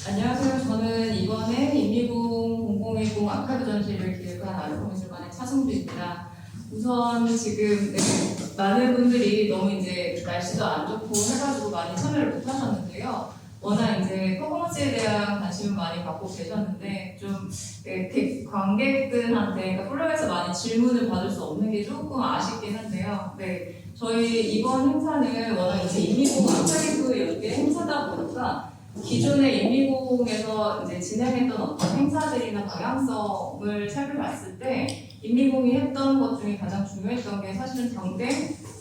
안녕하세요. 저는 이번에 인미공 0010 아카이브 전시를 기획한 아르코미술관의 차승주입니다. 우선 지금 많은 분들이 너무 이제 날씨도 안 좋고 해가지고 많이 참여를 못 하셨는데요. 워낙 이제 퍼포먼스에 대한 관심을 많이 갖고 계셨는데 좀 관객들한테 그러니까 플로어에서 많이 질문을 받을 수 없는 게 조금 아쉽긴 한데요. 네, 저희 이번 행사는 워낙 이제 인미공 아카이브 연계 행사다 보니까 기존의 인미공에서 이제 진행했던 어떤 행사들이나 방향성을 살펴봤을 때 인미공이 했던 것 중에 가장 중요했던 게 사실은 경쟁,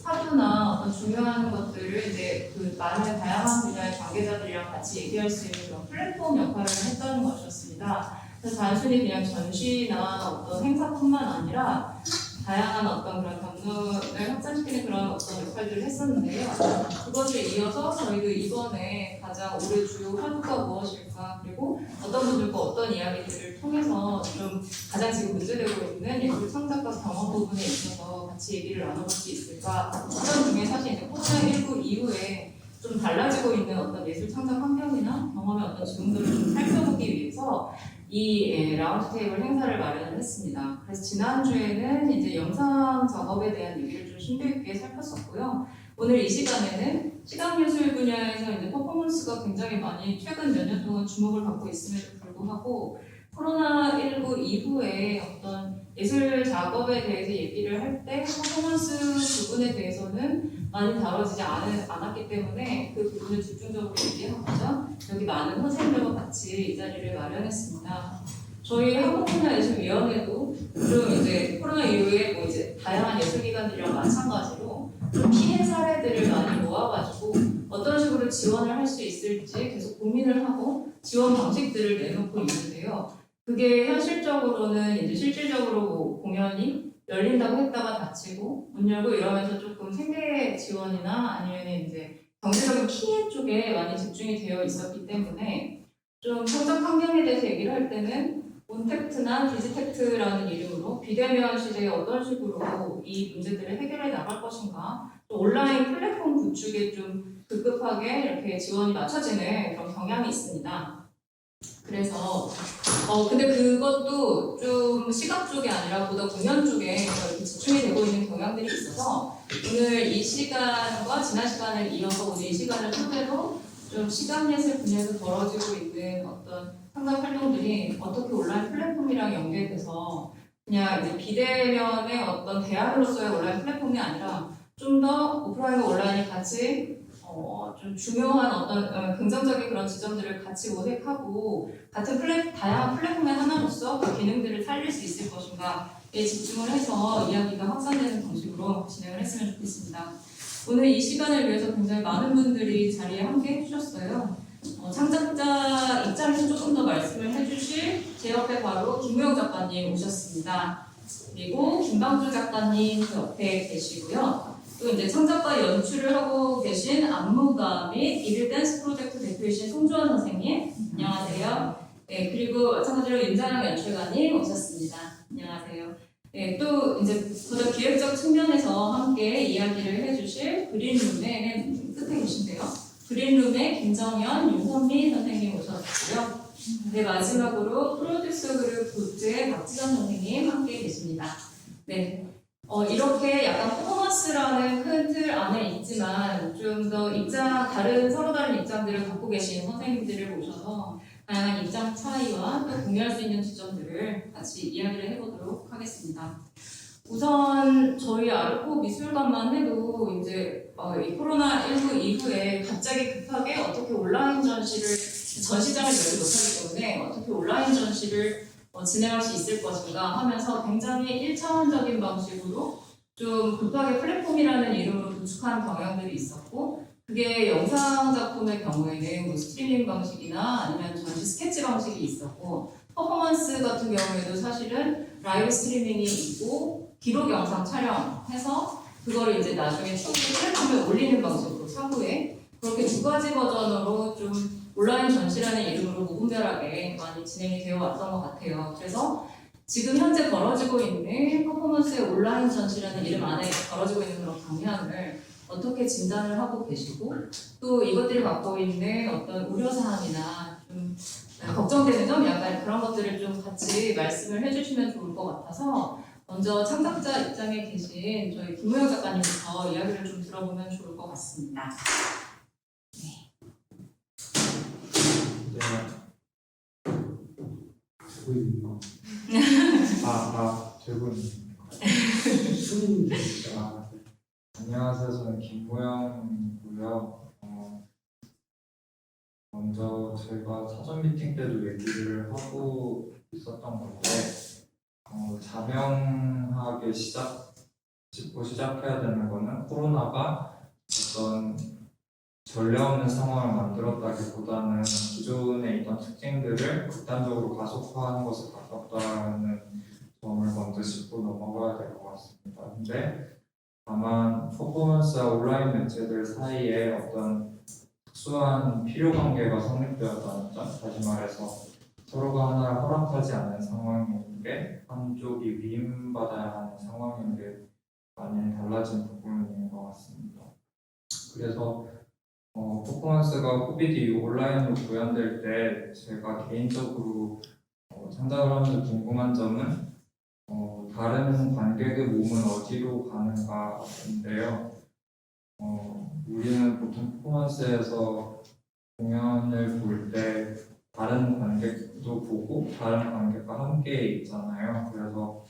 사주나 어떤 중요한 것들을 이제 그 많은 다양한 분야의 관계자들이랑 같이 얘기할 수 있는 그런 플랫폼 역할을 했다는 것이었습니다. 그래서 단순히 그냥 전시나 어떤 행사뿐만 아니라 다양한 어떤 그런 경륜을 확장시키는 그런 어떤 역할들을 했었는데요. 그것을 이어서 저희도 이번에 가장 올해 주요 화두가 무엇일까, 그리고 어떤 분들과 어떤 이야기들을 통해서 좀 가장 지금 문제되고 있는 예술 창작과 경험 부분에 있어서 같이 얘기를 나눠볼 수 있을까. 그런 중에 사실 이제 코로나19 이후에 좀 달라지고 있는 어떤 예술 창작 환경이나 경험의 어떤 지금들을 좀 살펴보기 위해서 이 라운드 테이블 행사를 마련을 했습니다. 그래서 지난주에는 이제 영상 작업에 대한 얘기를 좀 심도 있게 살폈었고요. 오늘 이 시간에는 시각예술 분야에서 이제 퍼포먼스가 굉장히 많이 최근 몇 년 동안 주목을 받고 있음에도 불구하고 코로나19 이후에 어떤 예술 작업에 대해서 얘기를 할 때 퍼포먼스 부분에 대해서는 많이 다뤄지지 않았기 때문에 그 부분을 집중적으로 얘기하고자 여기 많은 선생님들과 같이 이 자리를 마련했습니다. 저희 한국문화예술위원회도 좀 이제 코로나 이후에 뭐 이제 다양한 예술기관들이랑 마찬가지로 좀 피해 사례들을 많이 모아가지고 어떤 식으로 지원을 할 수 있을지 계속 고민을 하고 지원 방식들을 내놓고 있는데요. 그게 현실적으로는 이제 실질적으로 뭐 공연이 열린다고 했다가 닫히고 문 열고 이러면서 조금 생계 지원이나 아니면 이제 경제적인 피해 쪽에 많이 집중이 되어 있었기 때문에 좀 창작 환경에 대해서 얘기를 할 때는 온택트나 디지택트라는 이름으로 비대면 시대에 어떤 식으로 이 문제들을 해결해 나갈 것인가, 또 온라인 플랫폼 구축에 좀 급급하게 이렇게 지원이 맞춰지는 그런 경향이 있습니다. 그래서 근데 그것도 좀 시각 쪽이 아니라 보다 공연 쪽에 이렇게 집중이 되고 있는 경향들이 있어서 오늘 이 시간과 지난 시간을 이어서 오늘 이 시간을 토대로 좀 시각예술 분야에서 벌어지고 있는 어떤 창작 활동들이 어떻게 온라인 플랫폼이랑 연계돼서 그냥 이제 비대면의 어떤 대화로서의 온라인 플랫폼이 아니라 좀 더 오프라인과 온라인이 같이 좀 중요한 어떤 긍정적인 그런 지점들을 같이 모색하고 같은 다양한 플랫폼의 하나로서 그 기능들을 살릴 수 있을 것인가에 집중을 해서 이야기가 확산되는 방식으로 진행을 했으면 좋겠습니다. 오늘 이 시간을 위해서 굉장히 많은 분들이 자리에 함께 해주셨어요. 창작자 입장에서 조금 더 말씀을 해주실 제 옆에 바로 김무영 작가님 오셨습니다. 그리고 김방주 작가님 그 옆에 계시고요. 또 이제 창작과 연출을 하고 계신 안무가 및 이들 댄스 프로젝트 대표이신 송주원 선생님, 안녕하세요. 네, 그리고 마찬가지로 윤자랑 연출가님 오셨습니다. 안녕하세요. 네, 또 이제 보다 기획적 측면에서 함께 이야기를 해주실 그린룸의 끝에 계신데요. 그린룸의 김정현, 윤선미 선생님 오셨고요. 네, 마지막으로 프로듀스 그룹 굿즈의 박지선 선생님 함께 계십니다. 네. 이렇게 약간 퍼포먼스라는 큰 틀 안에 있지만 좀 더 서로 다른 입장들을 갖고 계신 선생님들을 모셔서 다양한 입장 차이와 또 공유할 수 있는 지점들을 같이 이야기를 해보도록 하겠습니다. 우선 저희 아르코 미술관만 해도 이제 이 코로나19 이후에 갑자기 급하게 어떻게 온라인 전시장을 열지 못하기 때문에 어떻게 온라인 전시를 진행할 수 있을 것인가 하면서 굉장히 1차원적인 방식으로 좀 급하게 플랫폼이라는 이름으로 구축한 경향들이 있었고, 그게 영상 작품의 경우에는 뭐 스트리밍 방식이나 아니면 전시 스케치 방식이 있었고, 퍼포먼스 같은 경우에도 사실은 라이브 스트리밍이 있고 기록 영상 촬영해서 그거를 이제 나중에 플랫폼에 올리는 방식으로 차후에 그렇게 두 가지 버전으로 좀 온라인 전시라는 이름으로 무분별하게 많이 진행이 되어 왔던 것 같아요. 그래서 지금 현재 벌어지고 있는 퍼포먼스의 온라인 전시라는 이름 안에 벌어지고 있는 그런 경향을 어떻게 진단을 하고 계시고 또 이것들이 갖고 있는 어떤 우려사항이나 좀 좀 걱정되는 점, 약간 그런 것들을 좀 같이 말씀을 해주시면 좋을 것 같아서 먼저 창작자 입장에 계신 저희 김우영 작가님부터 이야기를 좀 들어보면 좋을 것 같습니다. 들고 있는 안녕하세요. 저는 김보영이고요. 먼저 제가 사전 미팅 때도 얘기를 하고 있었던 건데 자명하게 짚고 시작해야 되는 거는 코로나가 어떤 전례 없는 상황을 만들었다기보다는 기존에 있던 특징들을 극단적으로 가속화하는 것에 가깝다는 점을 먼저 짚고 넘어가야 될 것 같습니다. 근데 다만 퍼포먼스와 온라인 매체들 사이에 어떤 특수한 필요 관계가 성립되었다는 점, 다시 말해서 서로가 하나를 허락하지 않는 상황인 게 한쪽이 위임받아야 하는 상황인 게 많이 달라진 부분인 것 같습니다. 그래서 퍼포먼스가 코비드 이후 온라인으로 구현될 때 제가 개인적으로 창작을 하면서 궁금한 점은 다른 관객의 몸은 어디로 가는가인데요. 우리는 보통 퍼포먼스에서 공연을 볼 때 다른 관객도 보고 다른 관객과 함께 있잖아요. 그래서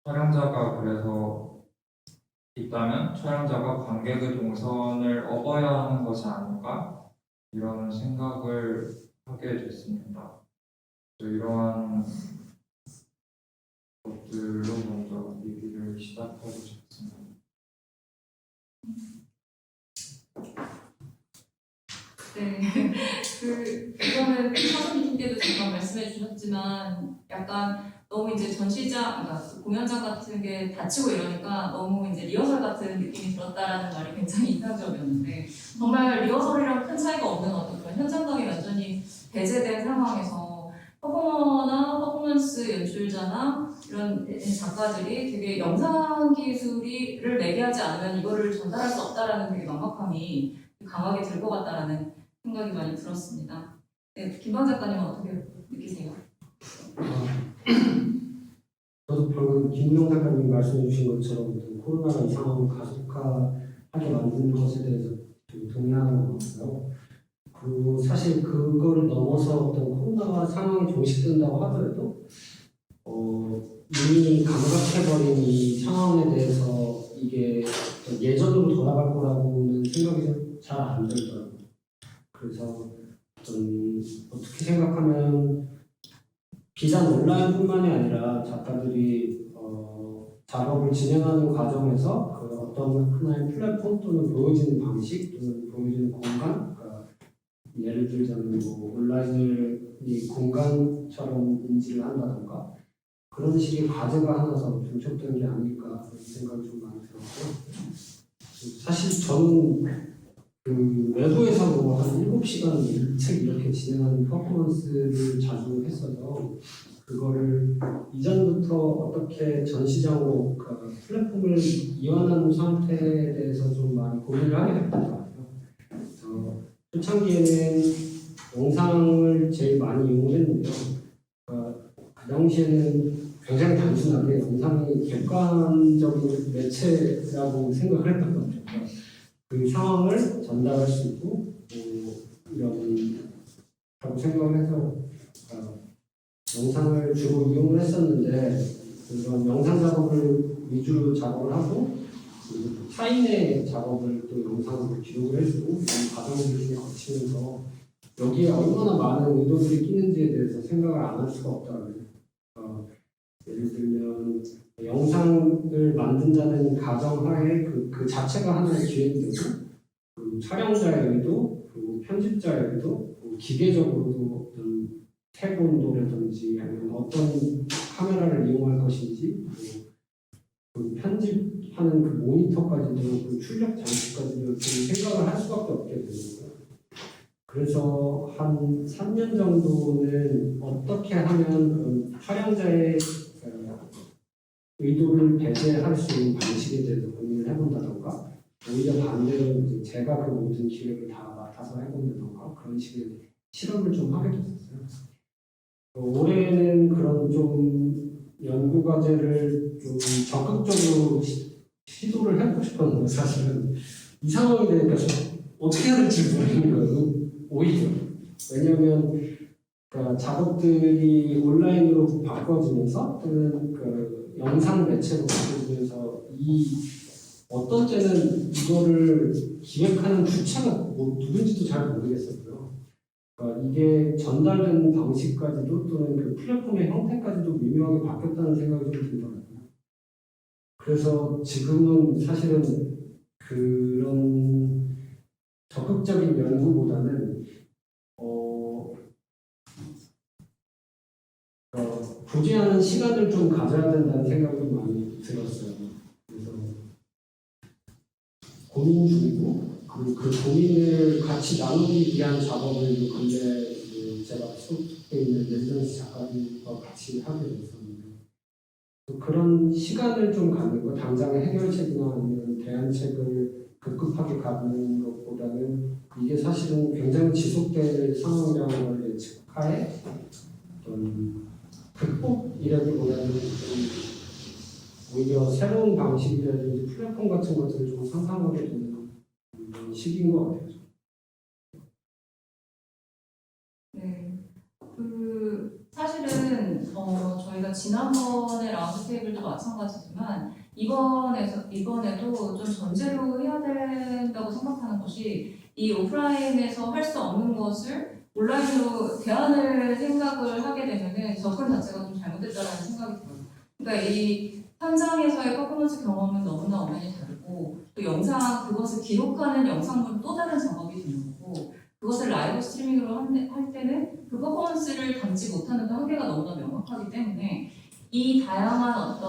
촬영자가 관객의 동선을 업어야 하는 것이 아닌가 이런 생각을 하게 됐습니다. 이러한 것들로 먼저 얘기를 시작하고 싶습니다. 네, 이거는 사전 미팅 때도 잠깐 말씀해 주셨지만 약간 너무 이제 전시장, 그러니까 공연장 같은 게 닫히고 이러니까 너무 이제 리허설 같은 느낌이 들었다라는 말이 굉장히 인상적이었는데 정말 리허설이랑 큰 차이가 없는 어떤 그런 현장감이 완전히 배제된 상황에서 퍼포머나 퍼포먼스 연출자나 이런 작가들이 되게 영상 기술을 매개하지 않으면 이거를 전달할 수 없다라는 되게 막막함이 강하게 들 것 같다라는 생각이 많이 들었습니다. 네, 김방 작가님은 어떻게 느끼세요? 저도 방금 김우영 작가님 말씀해 주신 것처럼 코로나가 이 상황을 가속화하게 만든 것에 대해서 좀 동의하는 것 같고요. 그리고 사실 그거를 넘어서 어떤 코로나 상황이 종식된다고 하더라도 이미 감각해버린 이 상황에 대해서 이게 예전으로 돌아갈 거라고는 생각이 잘 안 들더라고요. 그래서 어떻게 생각하면 비단 온라인뿐만이 아니라 작가들이 작업을 진행하는 과정에서 그 어떤 하나의 플랫폼 또는 보여지는 방식 또는 보여지는 공간, 그러니까 예를 들자면 뭐 온라인을 이 공간처럼 인지를 한다던가 그런 식의 과제가 하나 더 중첩된 게 아닐까 그런 생각이 좀 많이 들었고요. 사실 저는 그 외부에서 뭐 한 7시간 일찍 이렇게 진행하는 퍼포먼스를 자주 했어서 그거를 이전부터 어떻게 전시장으로 그 플랫폼을 이완하는 상태에 대해서 좀 많이 고민을 하게 됐던 것 같아요. 초창기에는 영상을 제일 많이 이용했는데요. 그 당시에는 굉장히 단순하게 영상이 객관적인 매체라고 생각을 했던 것 같아요. 그 상황을 전달할 수 있고 이런 생각을 해서 영상을 주로 이용을 했었는데 그런 영상 작업을 위주로 작업을 하고 타인의 작업을 또 영상으로 기록을 해주고 이런 과정들을 거치면서 여기에 얼마나 많은 의도들이 끼는지에 대해서 생각을 안 할 수가 없더라고요. 예를 들면 영상을 만든 자는 가정하에 그 자체가 하나의 기획이고 그 촬영자의 의도, 그리고 편집자의 의도, 기계적으로도 어떤 태본도라든지 아니면 어떤 카메라를 이용할 것인지 그 편집하는 그 모니터까지도 그 출력 장치까지도 생각을 할 수밖에 없게 되는 거예요. 그래서 한 3년 정도는 어떻게 하면 촬영자의 의도를 배제할 수 있는 방식에 대해서 고민을 해본다던가 오히려 반대로 이제 제가 그 모든 기획을 다 맡아서 해본다던가 그런 식의 실험을 좀 하게 됐었어요. 올해는 그런 좀 연구 과제를 좀 적극적으로 시도를 해보고 싶었는데 사실은 이 상황이 되니까 좀 어떻게 해야 될지 모르는 거예요. 오히려 왜냐하면 그러니까 작업들이 온라인으로 바꿔지면서 또는 그 영상 매체로 바꿔지면서 이 어떤 때는 이거를 기획하는 주체가 뭐 누군지도 잘 모르겠었고요. 그러니까 이게 전달되는 방식까지도 또는 그 플랫폼의 형태까지도 미묘하게 바뀌었다는 생각이 좀 들더라고요. 그래서 지금은 사실은 그런 적극적인 연구보다는 부재하는 시간을 좀 가져야 된다는 생각이 좀 많이 들었어요. 그래서 고민 중이고 그 고민을 같이 나누기 위한 작업을 근래 제가 속해 있는 레지던시 작가님과 같이 하게 됐었는데 그런 시간을 좀 갖는 거 당장의 해결책이나 아니면 대안책을 급급하게 갖는 것보다는 이게 사실은 굉장히 지속될 상황이라는 걸 예측하에 어떤 극복이라기보다는 좀 오히려 새로운 방식이라든지 플랫폼 같은 것들을 좀 상상하게 되는 시기인 것 같아요. 네, 사실은 저희가 지난번에 라운드 테이블도 마찬가지지만 이번에도 좀 전제로 해야 된다고 생각하는 것이 이 오프라인에서 할 수 없는 것을 온라인으로 대안을 생각을 하게 되면은 접근 자체가 좀 잘못됐다라는 생각이 들어요. 그러니까 이 현장에서의 퍼포먼스 경험은 너무나 엄연히 다르고 또 그것을 기록하는 영상물은 또 다른 작업이 되는 거고 그것을 라이브 스트리밍으로 할 때는 그 퍼포먼스를 담지 못하는 그 한계가 너무나 명확하기 때문에 이 다양한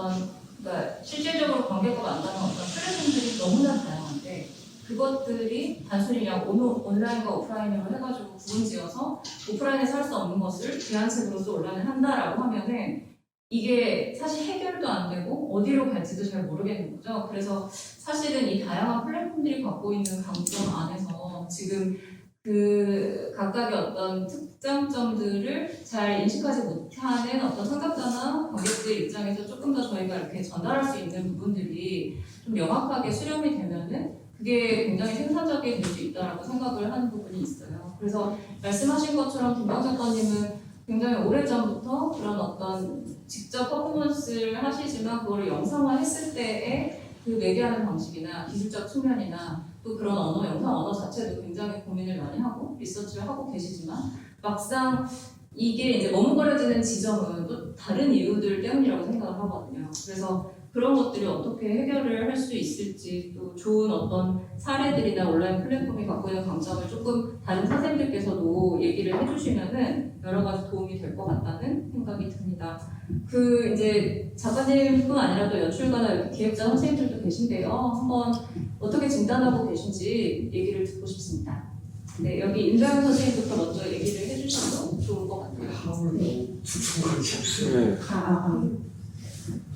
그러니까 실질적으로 관객과 만나는 플랫폼들이 너무나 다양한데 그것들이 단순히 그냥 온라인과 오프라인으로 해가지고 구분지어서 오프라인에서 할 수 없는 것을 대안책으로서 온라인을 한다라고 하면은 이게 사실 해결도 안 되고 어디로 갈지도 잘 모르겠는 거죠. 그래서 사실은 이 다양한 플랫폼들이 갖고 있는 강점 안에서 지금 그 각각의 어떤 특장점들을 잘 인식하지 못하는 어떤 참가자나 관객들 입장에서 조금 더 저희가 이렇게 전달할 수 있는 부분들이 좀 명확하게 수렴이 되면은 그게 굉장히 생산적이 될 수 있다라고 생각을 하는 부분이 있어요. 그래서 말씀하신 것처럼 김병 작가님은 굉장히 오래전부터 그런 어떤 직접 퍼포먼스를 하시지만 그거를 영상화했을 때의 그 매개하는 방식이나 기술적 측면이나 또 그런 영상 언어 자체도 굉장히 고민을 많이 하고 리서치를 하고 계시지만 막상 이게 이제 머뭇거려지는 지점은 또 다른 이유들 때문이라고 생각을 하거든요. 그래서 그런 것들이 어떻게 해결을 할 수 있을지 또 좋은 어떤 사례들이나 온라인 플랫폼이 갖고 있는 강점을 조금 다른 선생님들께서도 얘기를 해주시면은 여러 가지 도움이 될 것 같다는 생각이 듭니다. 이제 작가님뿐 아니라 또 연출가나 기획자 선생님들도 계신데요. 한번 어떻게 진단하고 계신지 얘기를 듣고 싶습니다. 네, 여기 임정현 선생님부터 먼저 얘기를 해주셔도 좋을 것 같아요. 하울도 두툼하지 않어요.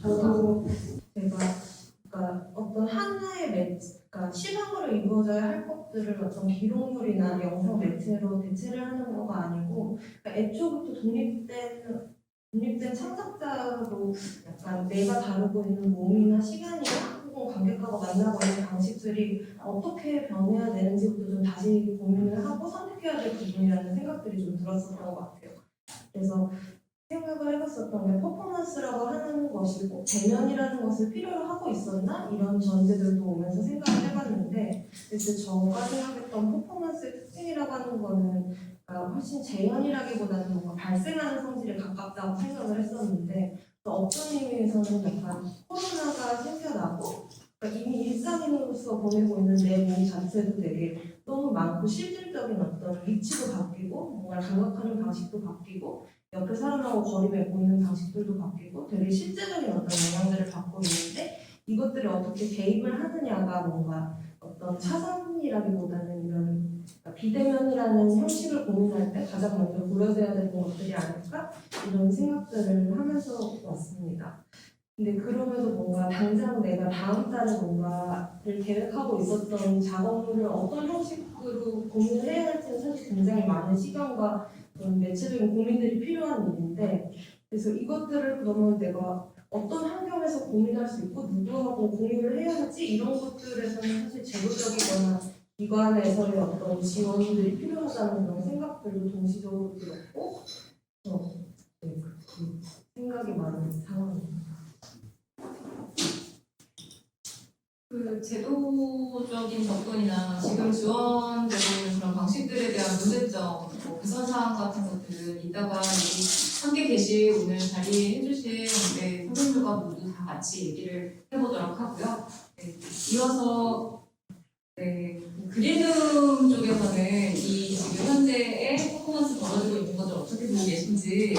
저도 그러니까 어떤 하나의 그러니까 시각으로 이루어져야 할 것들을 어떤 기록물이나 영상 매체로 대체를 하는 거가 아니고 그러니까 애초부터 독립된 창작자로 약간 내가 다루고 있는 몸이나 시간이나 혹은 관객하고 만나고 있는 방식들이 어떻게 변해야 되는지부터 좀 다시 고민을 하고 선택해야 될 부분이라는 생각들이 좀 들었었던 것 같아요. 그래서 생각을 해봤었던 게 퍼포먼스라고 하는 것이 꼭 대면이라는 것을 필요로 하고 있었나? 이런 전제들도 오면서 생각을 해봤는데 그래서 저가 생각했던 퍼포먼스의 특징이라고 하는 거는 훨씬 재현이라기보다는 뭔가 발생하는 성질에 가깝다고 생각을 했었는데 또 어떤 의미에서는 약간 코로나가 생겨나고 그러니까 이미 일상인으로서 보내고 있는 내 몸 자체도 되게 너무 많고 실질적인 어떤 위치도 바뀌고 뭔가 감각하는 방식도 바뀌고 옆에 사람하고 거리 맺고 있는 방식들도 바뀌고 되게 실제적인 어떤 영향들을 받고 있는데 이것들이 어떻게 개입을 하느냐가 뭔가 어떤 차선이라기보다는 이런 비대면이라는 형식을 고민할 때 가장 먼저 고려돼야 되는 것들이 아닐까 이런 생각들을 하면서 왔습니다. 근데 그러면서 뭔가 당장 내가 다음 달에 뭔가를 계획하고 있었던 작업물을 어떤 형식으로 고민을 해야 할지는 사실 굉장히 많은 시간과 그런 매체적인 고민들이 필요한 일인데, 그래서 이것들을 그러면 내가 어떤 환경에서 고민할 수 있고 누구하고 공유를 해야 할지 이런 것들에서는 사실 제도적이거나 기관에서의 어떤 지원들이 필요하다는 그런 생각들도 동시적으로 들었고 네, 그 생각이 많은 상황입니다. 그 제도적인 접근이나 지금 지원되고 있는 그런 방식들에 대한 문제점, 뭐 개선 사항 같은 것들은 이따가 여기 함께 계실 오늘 자리에 해주신 네, 선생님들과 모두 다 같이 얘기를 해보도록 하고요. 네, 이어서 네, 그린룸 쪽에서는 이 지금 현재의 퍼포먼스 벌어지고 있는 것을 어떻게 보고 계신지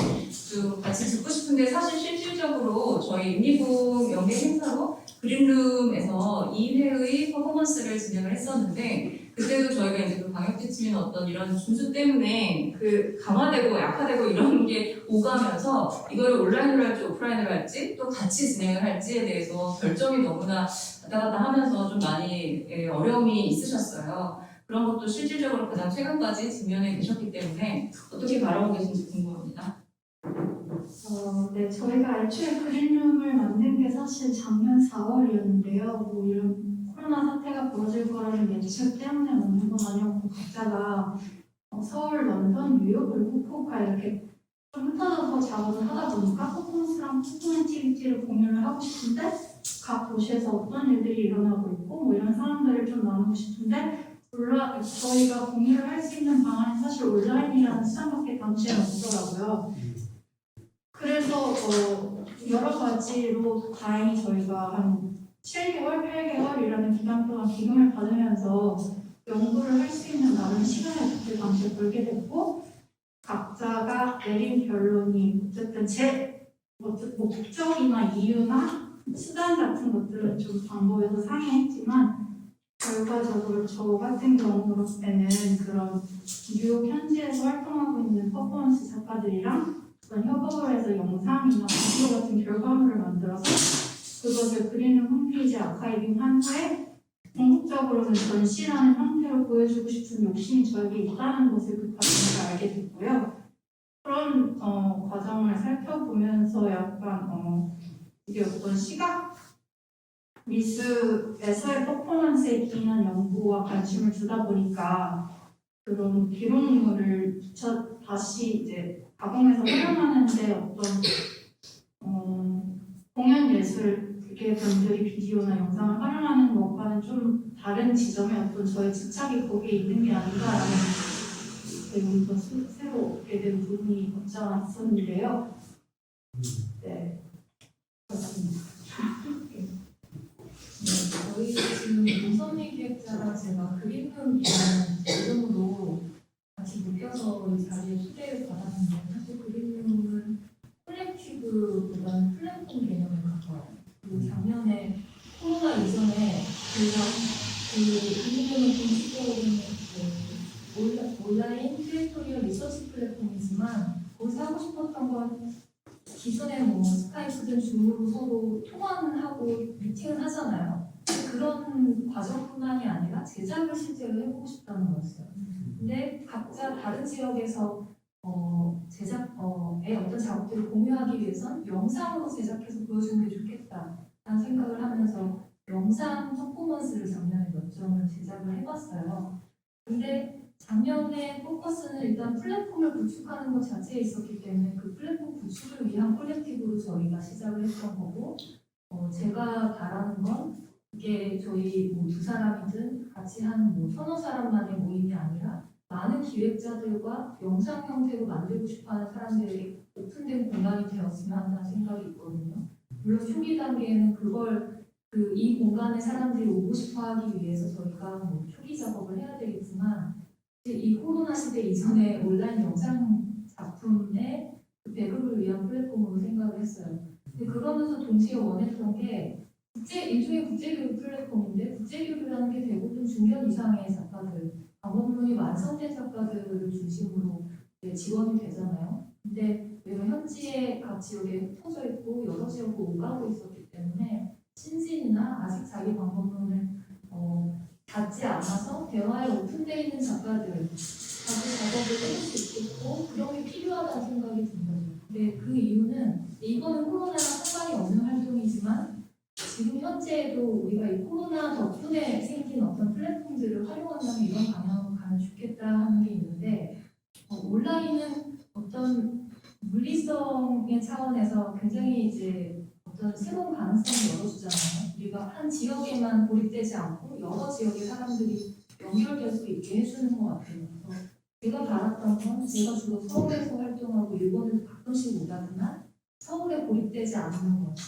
좀 같이 듣고 싶은데, 사실 실질적으로 저희 인미공 연계 행사로 그린룸에서 2회의 퍼포먼스를 진행을 했었는데, 그때도 저희가 이제 그 방역 지침이나 어떤 이런 준수 때문에 그 강화되고 약화되고 이런 게 오가면서 이거를 온라인으로 할지 오프라인으로 할지 또 같이 진행을 할지에 대해서 결정이 너무나 왔다 갔다 하면서 좀 많이 어려움이 있으셨어요. 그런 것도 실질적으로 가장 최근까지 직면해 계셨기 때문에 어떻게 바라보고 계신지 궁금합니다. 네, 저희가 애초에 그린룸을 만든 게 사실 작년 4월이었는데요. 뭐 이런 코로나 사태가 벌어질 거라는 예측 때문에 만든 건 아니었고, 각자가 서울, 런던, 뉴욕, 그리고 후쿠오카 이렇게 좀 흩어져서 작업을 하다 보니까 퍼포먼스랑 퍼포먼티비티를 공유를 하고 싶은데, 각 도시에서 어떤 일들이 일어나고 있고 뭐 이런 사람들을 좀 나누고 싶은데, 저희가 공유를 할 수 있는 방안이 사실 온라인이라는 수단밖에 당시에는 없더라고요. 그래서 여러 가지로 다행히 저희가 한 7개월, 8개월이라는 기간 동안 기금을 받으면서 연구를 할 수 있는 나름 시간을 그때 당시에 벌게 됐고, 각자가 내린 결론이 어쨌든 뭐 목적이나 이유나 수단 같은 것들은 좀 방법에서 상이했지만, 결과적으로 저 같은 경우로서는 그런 뉴욕 현지에서 활동하고 있는 퍼포먼스 작가들이랑 그런 협업을 해서 영상이나 비디오 같은 결과물을 만들어서 그것을 그린룸 홈페이지 아카이빙한 후에 궁극적으로는 전시라는 형태로 보여주고 싶은 욕심이 저에게 있다는 것을 그 과정에서 알게 됐고요. 그런 과정을 살펴보면서 약간 이게 어떤 시각 미술에서의 퍼포먼스에 기인한 연구와 관심을 두다 보니까 그런 기록물을 다시 이제 가공해서 활용하는데 어떤 공연 예술계분들이 비디오나 영상을 활용하는 것과는 좀 다른 지점의 어떤 저의 집착이 거기에 있는 게 아닌가라는 부분도 새로 얻게 된 부분이 없지 않아 있었는데요. 네, 그렇습니다. 저희 지금 노선미 기획자랑 제가 그린룸이라는 이름으로 같이 묶여서 이 자리에 초대를 받았는데, 사실 그린룸은 콜렉티브보다는 플랫폼 개념에 가까워요. 그리고 작년에 코로나 이전에 그린룸은 공식적으로는 온라인 큐레이토리얼 리서치 플랫폼이지만, 거기서 하고 싶었던 건 기존에 뭐 스카이프든 줌으로 서로 통화는 하고 미팅을 하잖아요. 그런 과정뿐만이 아니라 제작을 실제로 해보고 싶다는 거였어요. 근데 각자 다른 지역에서 제작의 어떤 작업들을 공유하기 위해선 영상으로 제작해서 보여주는 게 좋겠다라는 생각을 하면서 영상 퍼포먼스를 작년에 몇 점을 제작을 해봤어요. 근데 작년에 포커스는 일단 플랫폼을 구축하는 것 자체에 있었기 때문에 그 플랫폼 구축을 위한 콜렉티브로 저희가 시작을 했던 거고, 제가 바라는 건 이게 저희 뭐 두 사람이든 같이 한 뭐 서너 사람만의 모임이 아니라 많은 기획자들과 영상 형태로 만들고 싶어하는 사람들이 오픈된 공간이 되었으면 한다는 생각이 있거든요. 물론 초기 단계에는 이 공간에 사람들이 오고 싶어하기 위해서 저희가 뭐 초기 작업을 해야 되겠지만, 이 코로나 시대 이전에 온라인 영상 작품의 그 배급을 위한 플랫폼으로 생각을 했어요. 근데 그러면서 동시에 원했던 게 일종의 국제교육 플랫폼인데, 국제교육이라는 게 대부분 중견 이상의 작가들, 방법론이 완성된 작가들을 중심으로 지원이 되잖아요. 근데 저희가 현지에 각 지역에 흩어져 있고 여러 지역으로 오가고 있었기 때문에 신진이나 아직 자기 방법론을 닫지 않아서 대화에 오픈되어 있는 작가들 자기 작업을 해볼 수 있겠고 그런 게 필요하다는 생각이 든 거죠. 근데 그 이유는 이거는 코로나랑 상관이 없는 활동이지만 지금 현재에도 우리가 이 코로나 덕분에 생긴 어떤 플랫폼들을 활용한다면 이런 방향으로 가면 좋겠다 하는 게 있는데 온라인은 어떤 물리성의 차원에서 굉장히 이제 어떤 새로운 가능성을 열어주잖아요. 우리가 한 지역에만 고립되지 않고 여러 지역의 사람들이 연결될 수 있게 해주는 것 같아요. 그래서 제가 바랐던 건 제가 주로 서울에서 활동하고 일본에도 가끔씩 오다지만 서울에 고립되지 않는 거죠.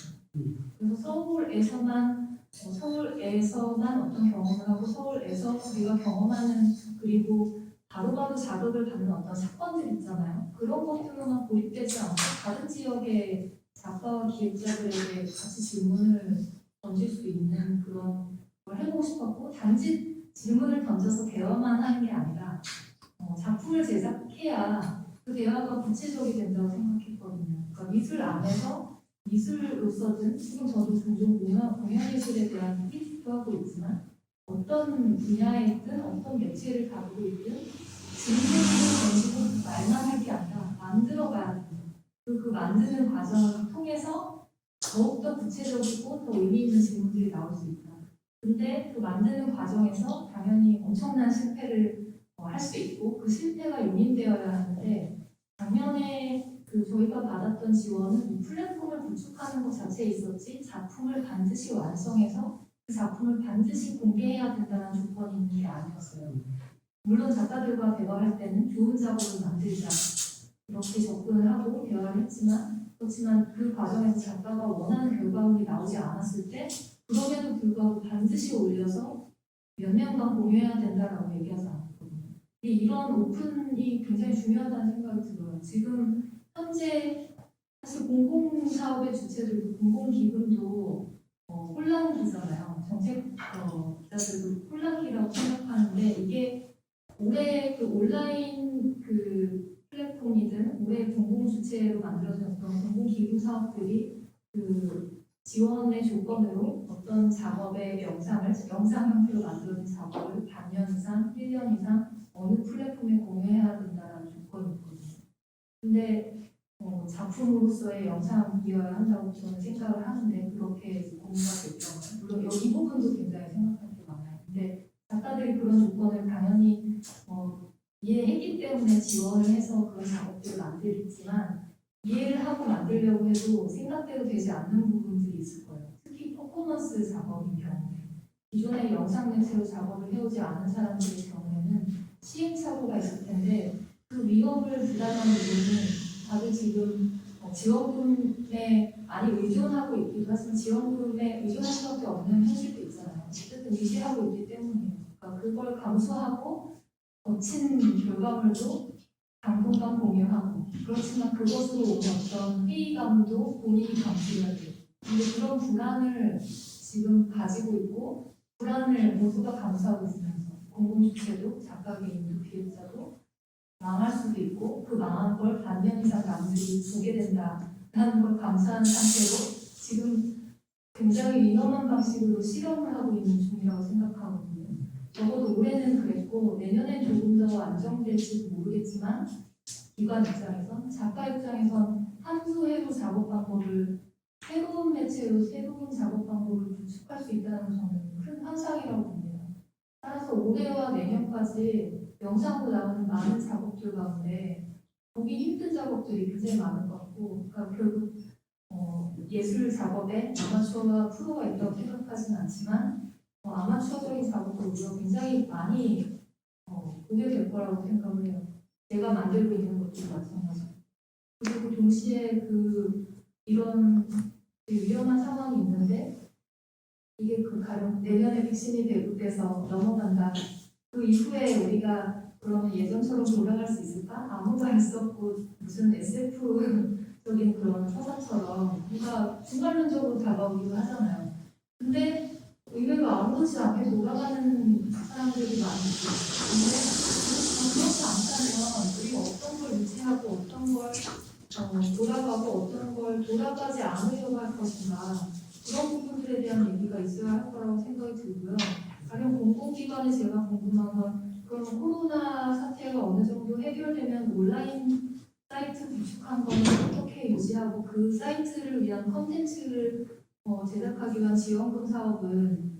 그래서 서울에서만 어떤 경험을 하고 서울에서 우리가 경험하는 그리고 바로바로 자극을 받는 어떤 사건들 있잖아요. 그런 것들로만 고립되지 않고 다른 지역의 작가와 기획자들에게 같이 질문을 던질 수 있는 그런 걸 해보고 싶었고 단지 질문을 던져서 대화만 하는 게 아니라 작품을 제작해야 그 대화가 구체적이 된다고 생각했거든요. 그러니까 미술 안에서 미술로서든 지금 저도 종종 공연예술에 대한 크리틱도 하고 있지만 어떤 분야에 있든 어떤 매체를 다루고 있든 질문을 던지고 말만 할 게 아니라 만들어가야 됩니다. 그 만드는 과정을 통해서 더욱더 구체적이고 더 의미 있는 질문들이 나올 수 있다. 근데 그 만드는 과정에서 당연히 엄청난 실패를 할 수 있고 그 실패가 용인되어야 하는데 작년에 저희가 받았던 지원은 이 플랫폼을 구축하는 것 자체에 있었지 작품을 반드시 완성해서 그 작품을 반드시 공개해야 된다는 조건이 있는 게 아니었어요. 물론 작가들과 대화할 때는 좋은 작업을 만들자 이렇게 접근을 하고 대화를 했지만 그렇지만 그 과정에서 작가가 원하는 결과물이 나오지 않았을 때 그럼에도 불구하고 반드시 올려서 몇 년간 공유해야 된다라고 얘기하지 않았거든요. 이런 오픈이 굉장히 중요하다는 생각이 들어요. 지금 현재 사실 공공사업의 주체들도 공공기금도 혼란기잖아요. 정책 기자들도 혼란기라고 생각하는데 이게 올해 그 온라인 그 플랫폼이든 올해 공공주체로 만들어진 어떤 공공기금 사업들이 그 지원의 조건으로 어떤 작업의 영상 형태로 만들어진 작업을 반년 이상, 1년 이상 어느 플랫폼에 공유해야 된다는 조건이 있거든요. 근데 작품으로서의 영상이어야 한다고 저는 생각을 하는데 그렇게 공유가 됐죠. 물론 이 부분도 굉장히 생각할 게 많아요. 근데 작가들이 그런 조건을 당연히 이해했기 때문에 지원을 해서 그런 작업들을 만들지만 이해를 하고 만들려고 해도 생각대로 되지 않는 부분들이 있을 거예요. 특히 퍼포먼스 작업인 경우에 기존의 영상 매체로 작업을 해오지 않은 사람들의 경우에는 시행착오가 있을 텐데 그 위험을 부담하는 이유는 다들 지금 지원금에 많이 의존하고 있기도 하지만 지원금에 의존할 수밖에 없는 현실도 있잖아요. 어쨌든 의지하고 있기 때문이에요. 그러니까 그걸 감수하고 거친 결과물도 당분간 공유하고 그렇지만 그것으로 오는 어떤 회의감도 본인이 감수해야 돼요. 근데 그런 불안을 지금 가지고 있고 불안을 모두가 감수하고 있으면서 공공주체도 작가 개인도 기획자도 망할 수도 있고 그 망한 걸 반년 이상 남들이 보게 된다는 걸 감수하는 상태로 지금 굉장히 위험한 방식으로 실험을 하고 있는 중이라고 생각하거든요. 적어도 올해는 그랬고 내년엔 조금 더 안정될지도 모르겠지만 기관 입장에선 작가 입장에선 함수회로 작업 방법을 새로운 매체로 새로운 작업 방법을 구축할 수 있다는 건 저는 큰 환상이라고 봅니다. 따라서 올해와 내년까지 영상으로 나오는 많은 작업들 가운데 보기 힘든 작업들이 굉장히 많은 것 같고 그러니까 결국 예술 작업에 아마추어와 프로가 있다고 생각하지는 않지만 아마추어적인 작업도 우리가 굉장히 많이 보게 될 거라고 생각을 해요. 제가 만들고 있는 것도 마찬가지고 그리고 동시에 이런 위험한 상황이 있는데 이게 가령 내년에 백신이 대국돼서 넘어간다. 그 이후에 우리가 그러면 예전처럼 돌아갈 수 있을까? 아무도 알 수 없고 무슨 SF적인 그런 서사처럼 뭔가 중간론적으로 다가오기도 하잖아요. 근데 의외로 아무렇지 않게 돌아가는 사람들이 많이 있고 근데 그렇지 않다면 우리가 어떤 걸 유지하고 어떤 걸 돌아가고 어떤 걸 돌아가지 않으려고 할 것인가 그런 부분들에 대한 얘기가 있어야 할 거라고 생각이 들고요. 가령 공공기관에 제가 궁금한 건 그럼 코로나 사태가 어느 정도 해결되면 온라인 사이트 구축한 거는 어떻게 유지하고 그 사이트를 위한 컨텐츠를 제작하기 위한 지원금 사업은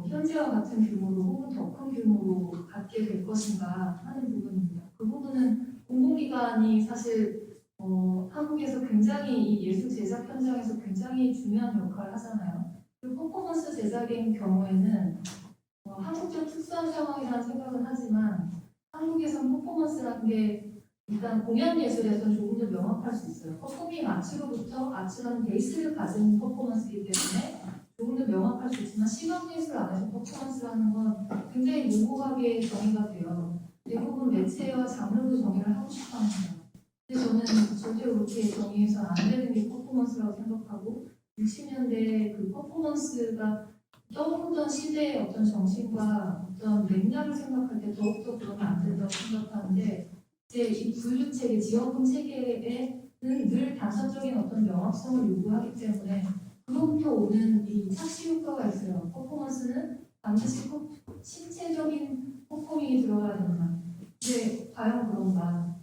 현재와 같은 규모로 혹은 더 큰 규모로 갖게 될 것인가 하는 부분입니다. 그 부분은 공공기관이 사실 한국에서 굉장히 이 예술 제작 현장에서 굉장히 중요한 역할을 하잖아요. 그 퍼포먼스 제작인 경우에는 한국적 특수한 상황이라는 생각은 하지만 한국에선 퍼포먼스라는 게 일단 공연 예술에서는 조금 더 명확할 수 있어요. 퍼포밍 아츠로부터 아츠라는 베이스를 가진 퍼포먼스이기 때문에 조금 더 명확할 수 있지만 시각 예술 안에서 퍼포먼스라는 건 굉장히 모호하게 정의가 돼요. 대부분 매체와 장르로 정의를 하고 싶어 합니다. 근데 저는 절대로 그렇게 정의해서는 안 되는 게 퍼포먼스라고 생각하고 60년대 그 퍼포먼스가 떠오르던 시대의 어떤 정신과 어떤 맥락을 생각할 때 더욱더 그러면 안 된다고 생각하는데 이제 이 분류 체계, 지원금 체계에는 늘 단선적인 어떤 명확성을 요구하기 때문에 그로부터 오는 이 착시 효과가 있어요. 퍼포먼스는 반드시 신체적인 퍼포밍이 들어가야 된다. 근데 과연 그런가?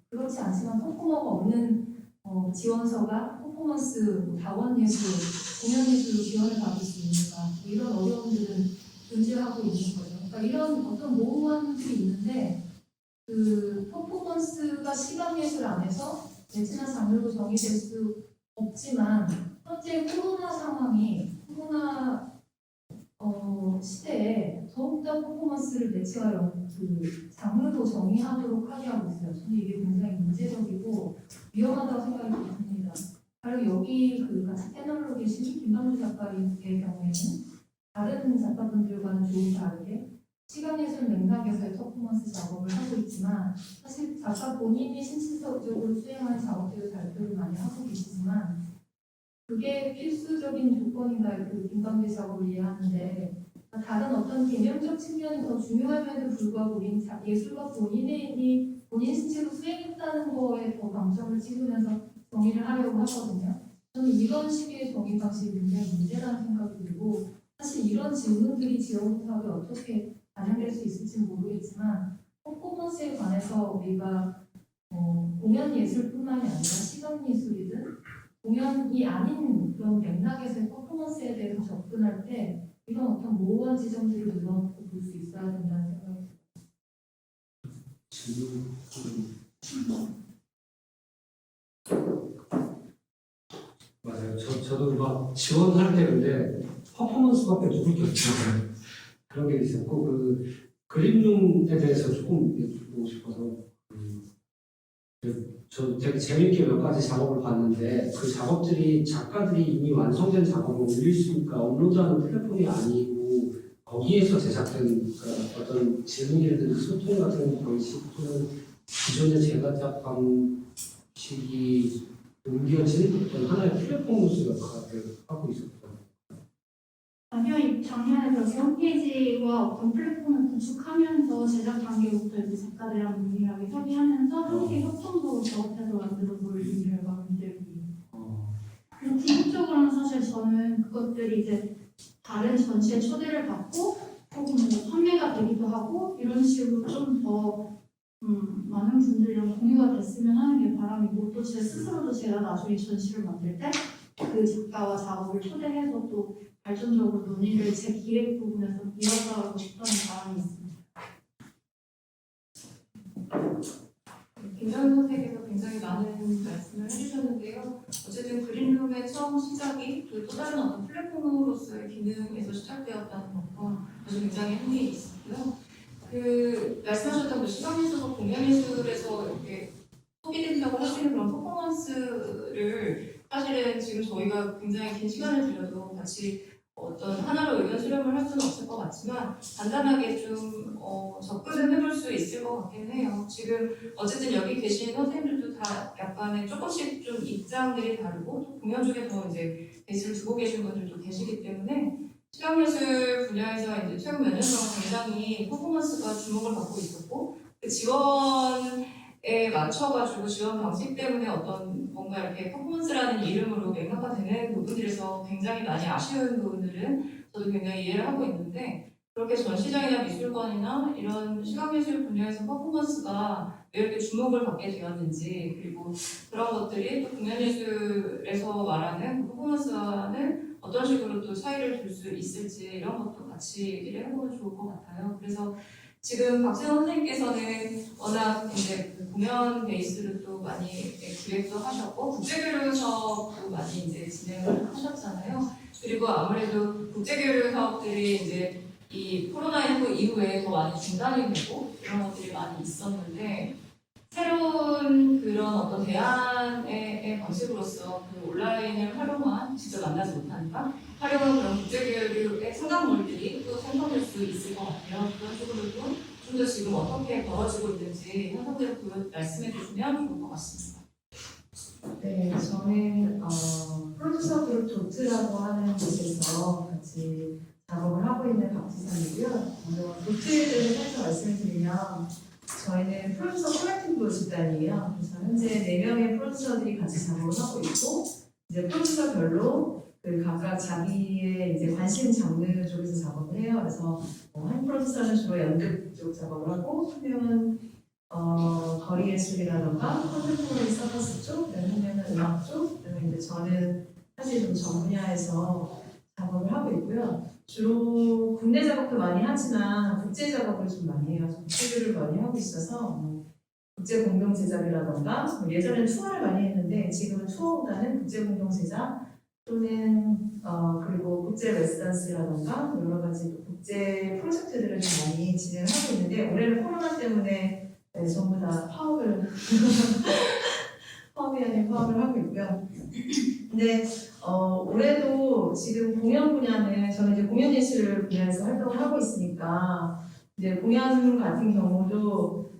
그렇지 않지만 퍼포머가 없는 지원서가 퍼포먼스, 다원 예술, 공연 예술로 지원을 받을 수 있는가? 뭐 이런 어려움들은 존재하고 있는 거죠. 그러니까 이런 어떤 모호함들이 있는데 그 퍼포먼스가 시각 예술 안에서 매체나 장르로 정의될 수 없지만 현재 코로나 상황이 코로나 시대에 더욱더 퍼포먼스를 매체와 그 장르로 정의하도록 하게 하고 있어요. 저는 이게 굉장히 문제적이고 위험하다고 생각이 듭니다. 바로 여기 그 같이 패널로 계신 김방주 작가의 경우에는 다른 작가분들과는 조금 다르게 시각예술 맥락에서의 퍼포먼스 작업을 하고 있지만 사실 작가 본인이 신체적으로 수행하는 작업들을 발표를 많이 하고 계시지만 그게 필수적인 조건인가요? 그 김방주 작업을 이해하는데 다른 어떤 개념적 측면이 더 중요함에도 불구하고 우리는 예술가 본인 신체로 수행했다는 거에 더 방점을 찍으면서 정의를 하려고 하거든요. 저는 이런 식의 정의 방식이 굉장히 문제라는 생각이 들고 사실 이런 질문들이 지원금 사업에 어떻게 반영될 수 있을지는 모르겠지만 퍼포먼스에 관해서 우리가 공연 예술뿐만이 아니라 시각 예술이든 공연이 아닌 그런 맥락에서의 퍼포먼스에 대해서 접근할 때 이런 어떤 모호한 지점들을 눌러놓고 볼 수 있어야 된다는 생각이 듭니다. 맞아요. 저도 막 지원할 때 근데 퍼포먼스밖에 누굴 게 없더라고요. 그런 게 있었고 그 그림룸에 대해서 조금 여쭤보고 싶어서 저 되게 재밌게 몇 가지 작업을 봤는데 그 작업들이 작가들이 이미 완성된 작업을 올릴 수 있으니까 업로드하는 플랫폼이 아니고 거기에서 제작된 그러니까 어떤 질문이라든지 소통 같은 방식 또는 기존의 제작자 방식이 옮겨진 어떤 하나의 플랫폼으로서 역할을 하고 있었어요. 아니요, 작년에 그렇게 홈페이지와 어떤 플랫폼을 구축하면서 제작 단계부터 이제 작가들이랑 밀밀하게 협의하면서 함께 협동적으로 작업해서 만들어 보이는 결과물들이에요. 그리고 기본적으로는 사실 저는 그것들이 이제 다른 전시에 초대를 받고 혹은 뭐 판매가 되기도 하고 이런 식으로 좀 더 많은 분들이랑 공유가 됐으면 하는 게 바람이고 또 제 스스로도 제가 나중에 전시를 만들 때 그 작가와 작업을 초대해서 또 발전적으로 논의를 제 기획 부분에서 이어가고 싶다는 바람이 있습니다. 김현 선생님께서 굉장히 많은 말씀을 해주셨는데요. 어쨌든 그린룸의 처음 시작이 또 다른 어떤 플랫폼으로서의 기능에서 시작되었다는 것과 아주 굉장히 흥미 있었고요. 그 말씀하셨던 그 시각예술과 공연예술에서 이렇게 소비된다고 할 수 있는 그런 퍼포먼스를 사실은 지금 저희가 굉장히 긴 시간을 들여도 같이 어떤 하나로 의견 수렴을 할 수는 없을 것 같지만 간단하게 좀 접근을 해볼 수 있을 것 같긴 해요. 지금 어쨌든 여기 계신 선생님들도 다 약간의 조금씩 좀 입장들이 다르고 또 공연 중에 더 이제 베이스를 두고 계신 분들도 계시기 때문에 시각예술 분야에서 이제 최근 몇 년 동안 굉장히 퍼포먼스가 주목을 받고 있었고 그 지원에 에 맞춰가지고 지원 방식 때문에 어떤 뭔가 이렇게 퍼포먼스라는 이름으로 맥락화되는 부분들에서 굉장히 많이 아쉬운 부분들은 저도 굉장히 이해를 하고 있는데 그렇게 전시장이나 미술관이나 이런 시각예술 분야에서 퍼포먼스가 왜 이렇게 주목을 받게 되었는지 그리고 그런 것들이 또 공연예술에서 말하는 그 퍼포먼스와는 어떤 식으로 또 차이를 둘 수 있을지 이런 것도 같이 얘기를 해보면 좋을 것 같아요. 그래서 지금 박진원 선생님께서는 워낙 이제 그 공연 베이스로 또 많이 기획도 하셨고 국제교류 사업도 많이 이제 진행을 하셨잖아요. 그리고 아무래도 국제교류 사업들이 이제 이 코로나19 이후에 더 많이 중단이 되고 이런 것들이 많이 있었는데 새로운 그런 어떤 대안의 방식으로서 그 온라인을 활용한 직접 만나지 못하니까 활용한 그런 국제교류의 상당물들이 또 생성될 수 있을 것 같아요. 그런 식으로도 좀 더 지금 어떻게 벌어지고 있는지 현상대로 말씀해 주시면 좋을 것 같습니다. 네, 저는 프로듀서 그룹 도트라고 하는 곳에서 같이 작업을 하고 있는 박지선이고요. 먼저 도트에 대해서 살짝 말씀을 드리면 저희는 프로듀서 콜렉티브 집단이에요. 그래서 현재 4명의 프로듀서들이 같이 작업을 하고 있고 이제 프로듀서별로 그 각각 자기의 이제 관심 장르 쪽에서 작업을 해요. 그래서 한 프로듀서는 주로 연극 쪽 작업을 하고 한 명은 거리 예술이라던가 컨템포러리 서커스 쪽, 그다음에 한 명은 음악 쪽, 그다음에 이제 저는 사실 좀 전 분야에서 작업을 하고 있고요. 주로 국내 작업도 많이 하지만 국제 작업을 좀 많이 해요. 국제교류를 많이 하고 있어서 국제 공동 제작이라던가 예전엔 투어를 많이 했는데 지금은 투어보다는 국제 공동 제작 또는 그리고 국제 레지던스라던가 여러 가지 국제 프로젝트들을 좀 많이 진행하고 있는데 올해는 코로나 때문에 전부 다 파업을 파업이 아닌 파업을 하고 있고요. 근데 올해도 지금 공연 분야는 저는 이제 공연 예술 분야에서 활동을 하고 있으니까 이제 공연 같은 경우도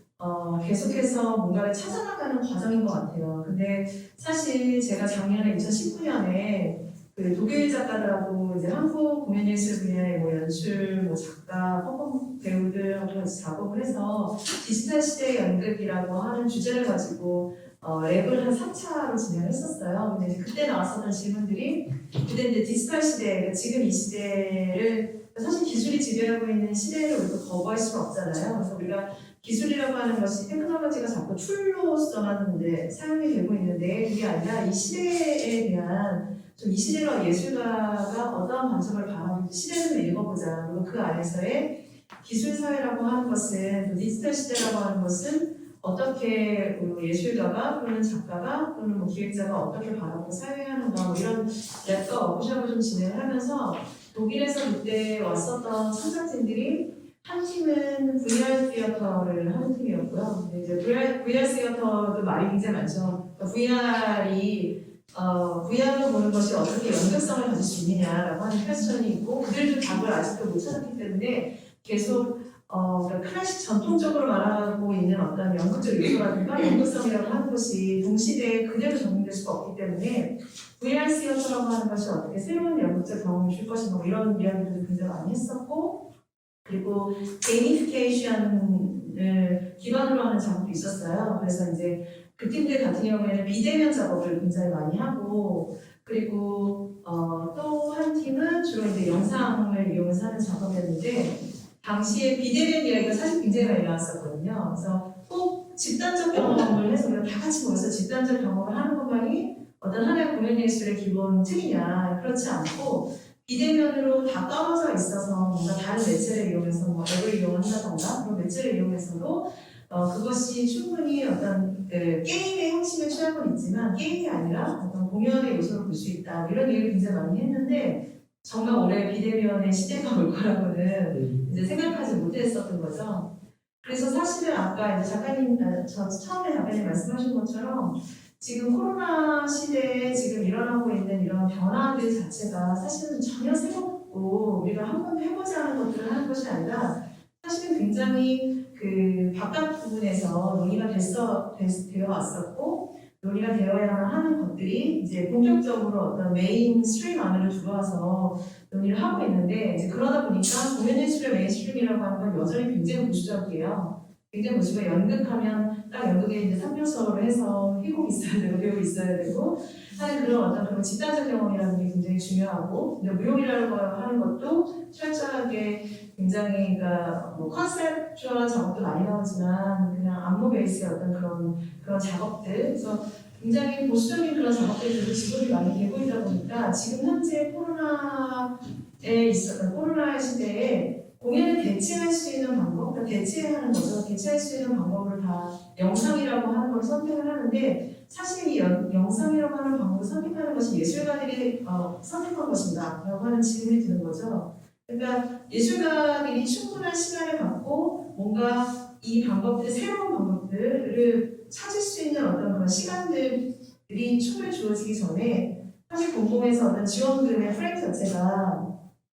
계속해서 뭔가를 찾아나가는 과정인 것 같아요. 근데 사실 제가 작년에 2019년에 그 독일 작가들하고 이제 한국 공연예술 분야의 뭐 연출, 뭐 작가, 퍼포먼스 배우들하고 같이 작업을 해서 디지털 시대의 연극이라고 하는 주제를 가지고 랩을 한 3차로 진행을 했었어요. 근데 이제 그때 나왔었던 질문들이 그때 이제 디지털 시대, 지금 이 시대를 사실 기술이 지배하고 있는 시대를 우리가 거부할 수는 없잖아요. 그래서 우리가 기술이라고 하는 것이 테크놀로지가 자꾸 툴로서만 이제 사용이 되고 있는데 그게 아니라 이 시대에 대한 좀 이 시대로 예술가가 어떠한 관점을 바라보고 시대를 읽어보자. 그리고 그 안에서의 기술 사회라고 하는 것은 또 디지털 시대라고 하는 것은 어떻게 예술가가 또는 작가가 또는 뭐 기획자가 어떻게 바라보고 사회하는가 뭐 이런 랩과 워크숍을 좀 진행을 하면서 독일에서 그때 왔었던 창작진들이 한 팀은 VR 시어터를 하는 팀이었고요. 근데 이제 VR 시어터도 말이 굉장히 많죠. 그러니까 VR로 보는 것이 어떻게 연극성을 가질 수 있느냐라고 하는 퀘스천이 있고 그들도 답을 아직도 못 찾았기 때문에 계속 그러니까 클래식 전통적으로 말하고 있는 어떤 연극적 요소라든가 연극성이라고 하는 것이 동시대에 그대로 적용될 수가 없기 때문에 VR 시어터라고 하는 것이 어떻게 새로운 연극적 경험을 줄 것인가 뭐 이런 이야기들도 굉장히 많이 했었고 그리고 게이미피케이션을 기반으로 하는 작업도 있었어요. 그래서 이제 그 팀들 같은 경우에는 비대면 작업을 굉장히 많이 하고 그리고 또 한 팀은 주로 이제 영상을 이용해서 하는 작업이었는데 당시에 비대면 이야기가 사실 굉장히 많이 나왔었거든요. 그래서 꼭 집단적 경험을 해서 우리가 다 같이 모여서 집단적 경험을 하는 것만이 어떤 하나의 공연 예술의 기본 틀이냐 그렇지 않고 비대면으로 다 떨어져 있어서 뭔가 다른 매체를 이용해서 뭐 앱을 이용한다던가 그런 매체를 이용해서도 그것이 충분히 어떤 게임의 형식을 취하고는 있지만 게임이 아니라 어떤 공연의 요소로 볼 수 있다 이런 얘기를 굉장히 많이 했는데 정말 올해 비대면의 시대가 올 거라고는 이제 생각하지 못했었던 거죠. 그래서 사실은 아까 이제 작가님, 저 처음에 작가님 말씀하신 것처럼 지금 코로나 시대에 지금 일어나고 있는 이런 변화들 자체가 사실은 전혀 새롭고 우리가 한 번도 해보지 않은 것들을 하는 것이 아니라 사실은 굉장히 그 바깥 부분에서 논의가 되어 왔었고 논의가 되어야만 하는 것들이 이제 본격적으로 어떤 메인 스트림 안으로 들어와서 논의를 하고 있는데 이제 그러다 보니까 공연 예술의 메인스트림이라고 하는 건 여전히 굉장히 보수적이에요. 굉장히 보시면 연극하면 딱 연극에 이제 3묘서를 해서 희곡 있어야 되고 배우 있어야 되고 하는 그런 어떤 그런 집단적 경험이라는 게 굉장히 중요하고 이제 무용이라는 걸 하는 것도 철저하게 굉장히 그러니까 뭐 컨셉주얼한 작업도 많이 나오지만 그냥 안무 베이스의 어떤 그런 작업들 그래서 굉장히 보수적인 그런 작업들이 지급이 많이 되고 있다 보니까 지금 현재 코로나 시대에 공연을 대체할 수 있는 방법, 그러니까 대체하는 거죠. 대체할 수 있는 방법을 다 영상이라고 하는 걸 선택을 하는데 사실 이 영상이라고 하는 방법을 선택하는 것이 예술가들이 선택한 것인가 라고 하는 질문이 드는 거죠. 그러니까 예술가들이 충분한 시간을 갖고 뭔가 이 방법들, 새로운 방법들을 찾을 수 있는 어떤 그런 시간들이 충분히 주어지기 전에 사실 공공에서 어떤 지원금의 프레임 자체가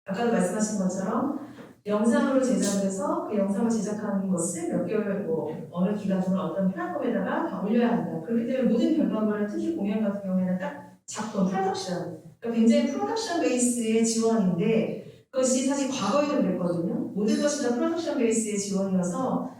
아까도 말씀하신 것처럼 영상으로 제작해서 그 영상을 제작하는 것을 몇 개월 어느 기간 동안 어떤 플랫폼에다가 다 올려야 한다. 그렇기 때문에 모든 결과물은 특히 공연 같은 경우에는 딱 작품, 프로덕션 그러니까 굉장히 프로덕션 베이스의 지원인데 그것이 사실 과거에도 그랬거든요. 모든 것이 다 프로덕션 베이스의 지원이어서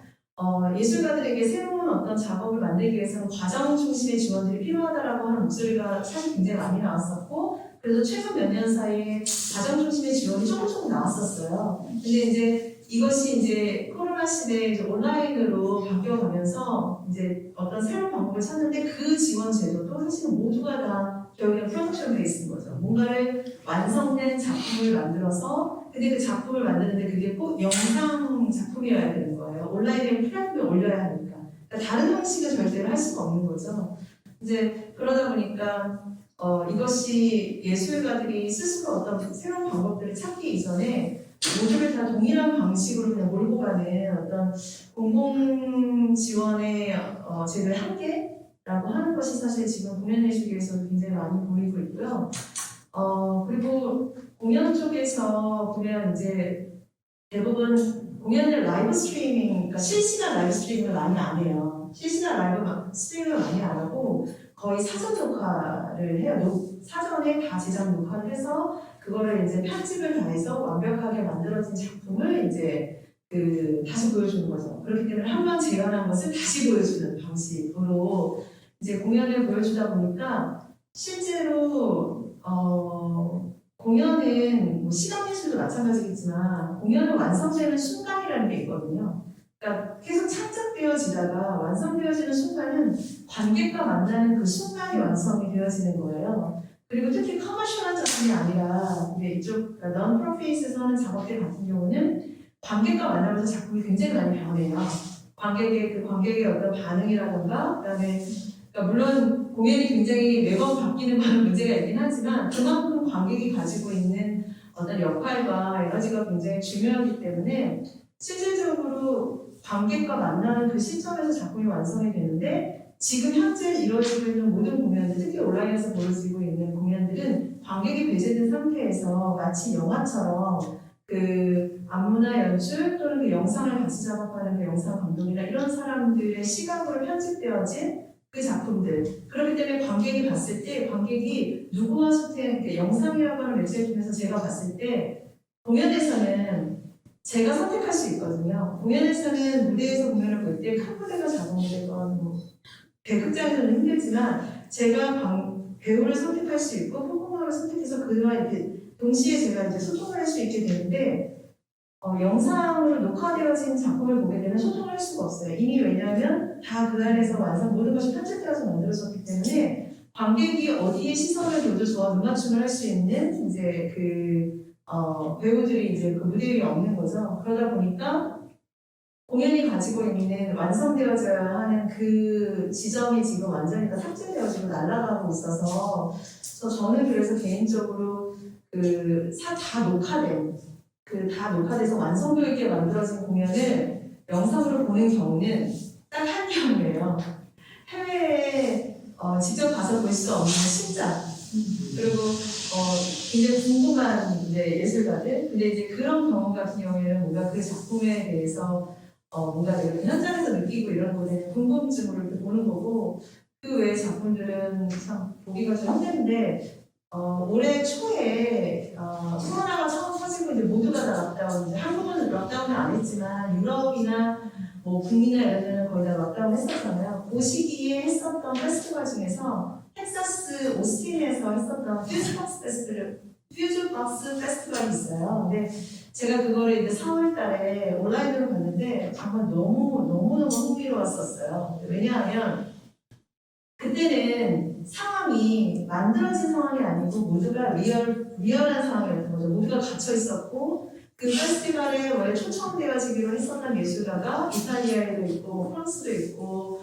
예술가들에게 새로운 어떤 작업을 만들기 위해서는 과정 중심의 지원들이 필요하다라고 하는 목소리가 사실 굉장히 많이 나왔었고 그래서 최근 몇 년 사이에 과정 중심의 지원이 조금 나왔었어요. 근데 이제 이것이 이제 코로나 시대에 이제 온라인으로 바뀌어가면서 이제 어떤 새로운 방법을 찾는데 그 지원 제도도 사실 모두가 다 결국에는 프로덕션 베이스인 거죠. 뭔가를 완성된 작품을 만들어서 근데 그 작품을 만드는데 그게 꼭 영상 작품이어야 되는 거예요. 온라인에 플랫폼에 올려야 하니까. 그러니까 다른 형식을 절대로 할 수가 없는 거죠. 이제 그러다 보니까 이것이 예술가들이 스스로 어떤 새로운 방법들을 찾기 이전에 모두를 다 동일한 방식으로 그냥 몰고 가는 어떤 공공 지원의 제도의 한계라고 하는 것이 사실 지금 공연예술계에서도 굉장히 많이 보이고 있고요. 그리고 공연 쪽에서 보면 이제 대부분 공연을 라이브 스트리밍, 그러니까 실시간 라이브 스트리밍을 많이 안 해요. 실시간 라이브 스트리밍을 많이 안 하고 거의 사전 녹화를 해요. 사전에 다 제작 녹화를 해서 그거를 이제 편집을 다 해서 완벽하게 만들어진 작품을 이제 다시 보여주는 거죠. 그렇기 때문에 한 번 재현한 것을 다시 보여주는 방식으로 이제 공연을 보여주다 보니까 실제로 공연은 뭐 시각예술도 마찬가지겠지만 공연은 완성되는 순간이라는 게 있거든요. 그러니까 계속 창작되어지다가 완성되어지는 순간은 관객과 만나는 그 순간이 완성이 되어지는 거예요. 그리고 특히 커머셜한 작품이 아니라 이쪽 넌 프로핏에서 하는 작업들 같은 경우는 관객과 만나면서 작품이 굉장히 많이 변해요. 관객의 어떤 반응이라던가 그다음에 그러니까 물론 공연이 굉장히 매번 바뀌는 건 문제가 있긴 하지만 그만큼 관객이 가지고 있는 어떤 역할과 에너지가 굉장히 중요하기 때문에 실질적으로 관객과 만나는 그 시점에서 작품이 완성이 되는데 지금 현재 이루어지고 있는 모든 공연들, 특히 온라인에서 보여지고 있는 공연들은 관객이 배제된 상태에서 마치 영화처럼 그 안무나 연출 또는 그 영상을 같이 작업하는 그 영상 감독이나 이런 사람들의 시각으로 편집되어진 그 작품들. 그렇기 때문에 관객이 봤을 때 관객이 누구와 영상이라고 하는 매체를 통해서 제가 봤을 때 공연에서는 제가 선택할 수 있거든요. 공연에서는 무대에서 공연을 볼 때 큰 무대가 작업되건 뭐 대극장에서는 힘들지만 제가 배우를 선택할 수 있고 퍼포머를 선택해서 그와 이렇게 동시에 제가 이제 소통을 할 수 있게 되는데 영상으로 녹화되어진 작품을 보게 되면 소통을 할 수가 없어요. 이미 왜냐하면 다 그 안에서 모든 것이 편집되어서 만들어졌기 때문에 관객이 어디에 시선을 둬도 저와 눈맞춤을 할 수 있는 이제 배우들이 이제 그 무대 위에 없는 거죠. 그러다 보니까 공연이 가지고 있는 완성되어져야 하는 그 지점이 지금 완전히 다 삭제되어지고 날아가고 있어서 저는 그래서 개인적으로 다 녹화돼서 완성도 있게 만들어진 공연을 영상으로 보는 경우는 딱 한 경우예요. 해외에 직접 가서 볼 수 없는 신작 그리고 굉장히 궁금한 이제 예술가들 근데 이제 그런 경험 같은 경우에는 뭔가 그 작품에 대해서 뭔가 내가 현장에서 느끼고 이런 거는 궁금증으로 이렇게 보는 거고 그 외의 작품들은 참 보기가 좀 힘든데 올해 초에 코로나가 처음 터지고 이제 모두가 다 락다운, 이제 한국은 락다운을 안 했지만 유럽이나 뭐 북미나 이런 데는 거의 다 락다운 했었잖아요. 그 시기에 했었던 페스티벌 중에서 텍사스 오스틴에서 했었던 퓨즈박스 페스티벌이 있어요. 근데 제가 그거를 이제 4월 달에 온라인으로 봤는데 정말 너무너무 흥미로웠었어요. 왜냐하면 그때는 상황이 만들어진 상황이 아니고 모두가 리얼한 상황이었던 거죠. 모두가 갇혀 있었고 그 페스티벌에 원래 초청되어지기로 했었던 예술가가 이탈리아에도 있고 프랑스도 있고